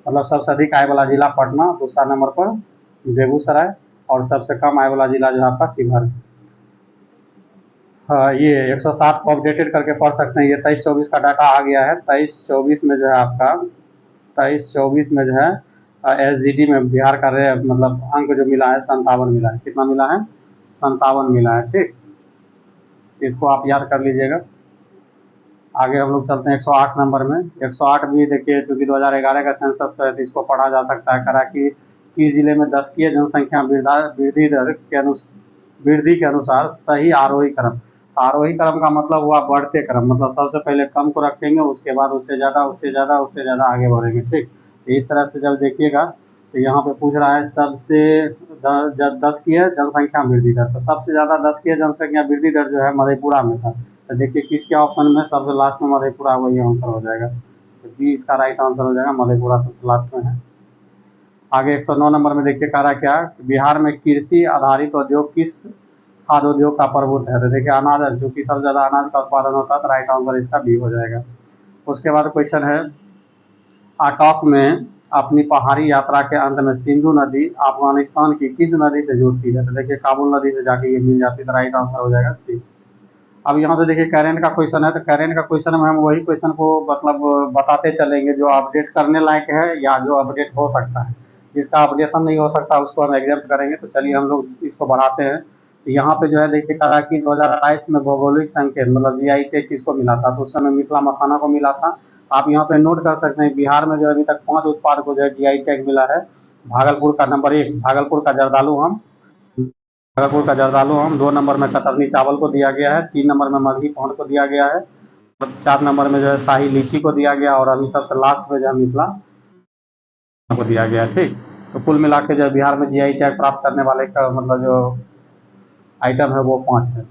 मतलब सबसे अधिक आय वाला जिला पटना, दूसरा नंबर पर बेगूसराय, और सबसे कम आय वाला जिला जो है आपका शिवहर। हाँ, ये 107 को अपडेटेड करके पढ़ सकते हैं। ये 23-24 का डाटा आ गया है। 23-24 में जो है आपका 23-24 में जो है एसजीडी में बिहार का मतलब अंक जो मिला है 57 मिला है। कितना मिला है? 57 मिला है। ठीक, इसको आप याद कर लीजिएगा। आगे हम लोग चलते हैं 108 नंबर में। 108 भी देखिए, चूंकि 2011 का सेंसस पे है तो इसको पढ़ा जा सकता है। करा कि किस जिले में दशकीय जनसंख्या वृद्धि दर के वृद्धि के अनुसार सही आरोही क्रम। आरोही क्रम का मतलब हुआ बढ़ते क्रम, मतलब सबसे पहले कम को रखेंगे, उसके बाद उससे ज़्यादा, उससे ज़्यादा, उससे ज़्यादा आगे बढ़ेंगे। ठीक, तो इस तरह से जब देखिएगा तो यहाँ पे पूछ रहा है सबसे 10 की है जनसंख्या वृद्धि दर, तो सबसे ज़्यादा 10 की है जनसंख्या वृद्धि दर जो है मधेपुरा में था। तो देखिए किसके ऑप्शन में सबसे लास्ट में मधेपुरा, वही आंसर हो जाएगा। तो बी इसका राइट आंसर हो जाएगा, मधेपुरा सबसे लास्ट में है। आगे 109 नंबर में देखिए कह रहा क्या, बिहार में कृषि आधारित उद्योग किस खाद्य उद्योग का प्रभुत्व है। तो देखिए अनाज, चूंकि सबसे ज़्यादा अनाज का उत्पादन होता है, तो राइट आंसर इसका बी हो जाएगा। उसके बाद क्वेश्चन है, आटॉक में अपनी पहाड़ी यात्रा के अंत में सिंधु नदी अफगानिस्तान की किस नदी से जुड़ती है। तो देखिए काबुल नदी से जाके ये मिल जाती है, तो राइट आंसर हो जाएगा सी। अब यहाँ से देखिए करेंट का क्वेश्चन है, तो करेंट का क्वेश्चन में हम वही क्वेश्चन को मतलब बताते चलेंगे जो अपडेट करने लायक है या जो अपडेट हो सकता है। जिसका अपडेशन नहीं हो सकता उसको हम एग्जाम्प्ट करेंगे। तो चलिए हम लोग इसको बढ़ाते हैं। तो यहाँ पे जो है देखिए कहा कि 2022 में भौगोलिक संकेत मतलब जीआई टैग किसको मिला था, तो उस समय मिथिला मखाना को मिला था। आप यहाँ पे नोट कर सकते हैं, बिहार में जो अभी तक 5 उत्पाद को जो है जीआई टैग मिला है। भागलपुर का नंबर 1, भागलपुर का जर्दालू आम, भागलपुर का जर्दालू आम। 2 नंबर में कतरनी चावल को दिया गया है। 3 नंबर में मगही पौंड को दिया गया है। 4 नंबर में जो है शाही लीची को दिया गया, और अभी सबसे लास्ट में जो है मिथिला को दिया गया। ठीक, तो कुल मिला के जो बिहार में जीआई टैग प्राप्त करने वाले का मतलब जो आइटम है वो 5 है।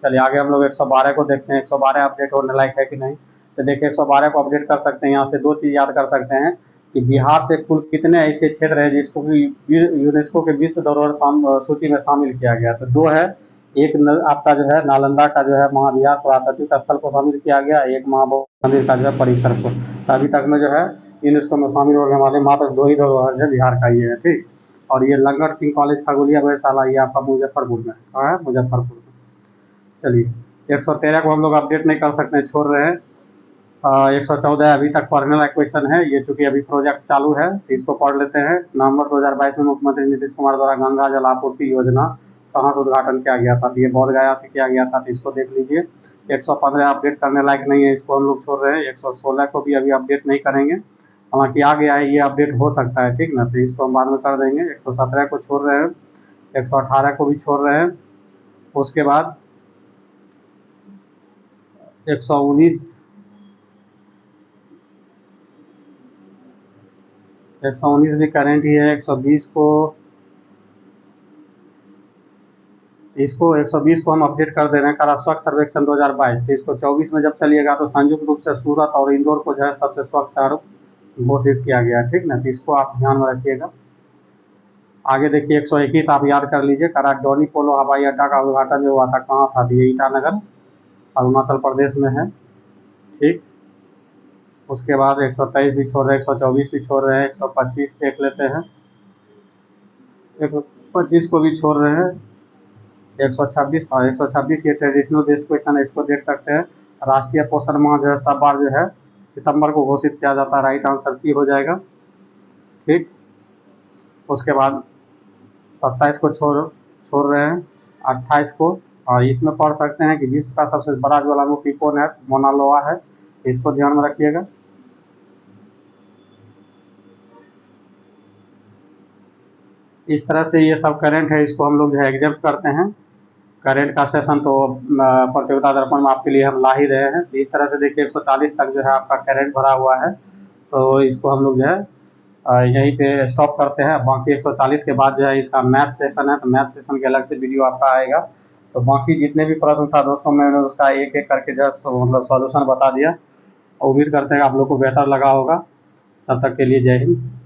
चलिए आगे हम लोग 112 को देखते हैं, 112 अपडेट होने लायक है कि नहीं। तो देखिए 112 को अपडेट कर सकते हैं। यहाँ से 2 चीज़ याद कर सकते हैं कि बिहार से कुल कितने ऐसे क्षेत्र हैं जिसको कि यूनेस्को के विश्व धरोहर सूची में शामिल किया गया। तो 2 है, एक आपका जो है नालंदा का जो है महाविहार पुरातात्विक स्थल को शामिल किया गया, एक महाबोधि मंदिर का जो है परिसर को। तो अभी तक में जो है यूनेस्को में शामिल होने वाले मात्र 2 ही धरोहर जो बिहार का ये है। ठीक, और ये लंगर सिंह कॉलेज खगोलिया वैशाला, ये आपका मुजफ्फरपुर में है, मुजफ्फरपुर में। चलिए 113 को हम लोग अपडेट नहीं कर सकते हैं, छोड़ रहे हैं। 114 अभी तक पढ़ने लायक क्वेश्चन है, ये चूंकि अभी प्रोजेक्ट चालू है तो इसको पढ़ लेते हैं। नवंबर 2022 में मुख्यमंत्री नीतीश कुमार द्वारा गंगा जल आपूर्ति योजना कहाँ से उद्घाटन किया गया था, तो ये बोध गया से किया गया था, तो इसको देख लीजिए। 115 अपडेट करने लायक नहीं है, इसको हम लोग छोड़ रहे हैं। 116 को भी अभी अपडेट नहीं करेंगे, हालांकि आ गया है, ये अपडेट हो सकता है, ठीक ना, तो इसको हम बाद में कर देंगे। 117 को छोड़ रहे हैं, 118 को भी छोड़ रहे हैं। उसके बाद 119 भी करेंट ही है। 120 को, इसको 120 को हम अपडेट कर दे रहे हैं, करा स्वच्छ सर्वेक्षण 2022। तो इसको 24 में जब चलिएगा तो संयुक्त रूप से सूरत और इंदौर को जो है सबसे स्वच्छ शहर घोषित किया गया, ठीक ना, तो इसको आप ध्यान में रखिएगा। आगे देखिए 121 आप याद कर लीजिए, करा डोनी पोलो हवाई अड्डा का उद्घाटन जो हुआ था कहाँ था, ये ईटानगर अरुणाचल प्रदेश में है। ठीक, उसके बाद 123 भी छोड़ रहे हैं, 124 भी छोड़ रहे हैं, 125 देख लेते हैं, 125 को भी छोड़ रहे हैं। 126 और 126 ये ट्रेडिशनल बेस्ड क्वेश्चन है, इसको देख सकते हैं। राष्ट्रीय पोषण माह जो है सब बार जो है सितंबर को घोषित किया जाता है, राइट आंसर सी हो जाएगा। ठीक, उसके बाद 27 को छोड़ रहे हैं, 28 को, और इसमें पढ़ सकते हैं कि विश्व का सबसे बड़ा ज्वालामुखी कौन है, मोना लोआ है, इसको ध्यान में रखिएगा। इस तरह से ये सब करंट है, इसको हम लोग जो है एग्जाम्प्ट करते हैं। करंट का सेशन तो प्रतियोगिता दर्पण में आपके लिए हम ला ही रहे हैं। इस तरह से देखिए 140 तक जो है आपका करंट भरा हुआ है, तो इसको हम लोग जो है यहीं पे स्टॉप करते हैं। बाकी 140 के बाद जो है इसका मैथ सेशन है, तो मैथ सेशन के अलग से वीडियो आपका आएगा। तो बाकी जितने भी प्रश्न था दोस्तों, मैंने उसका एक एक करके जो है मतलब सॉल्यूशन बता दिया। उम्मीद करते हैं आप लोग को बेहतर लगा होगा। तब तक के लिए जय हिंद।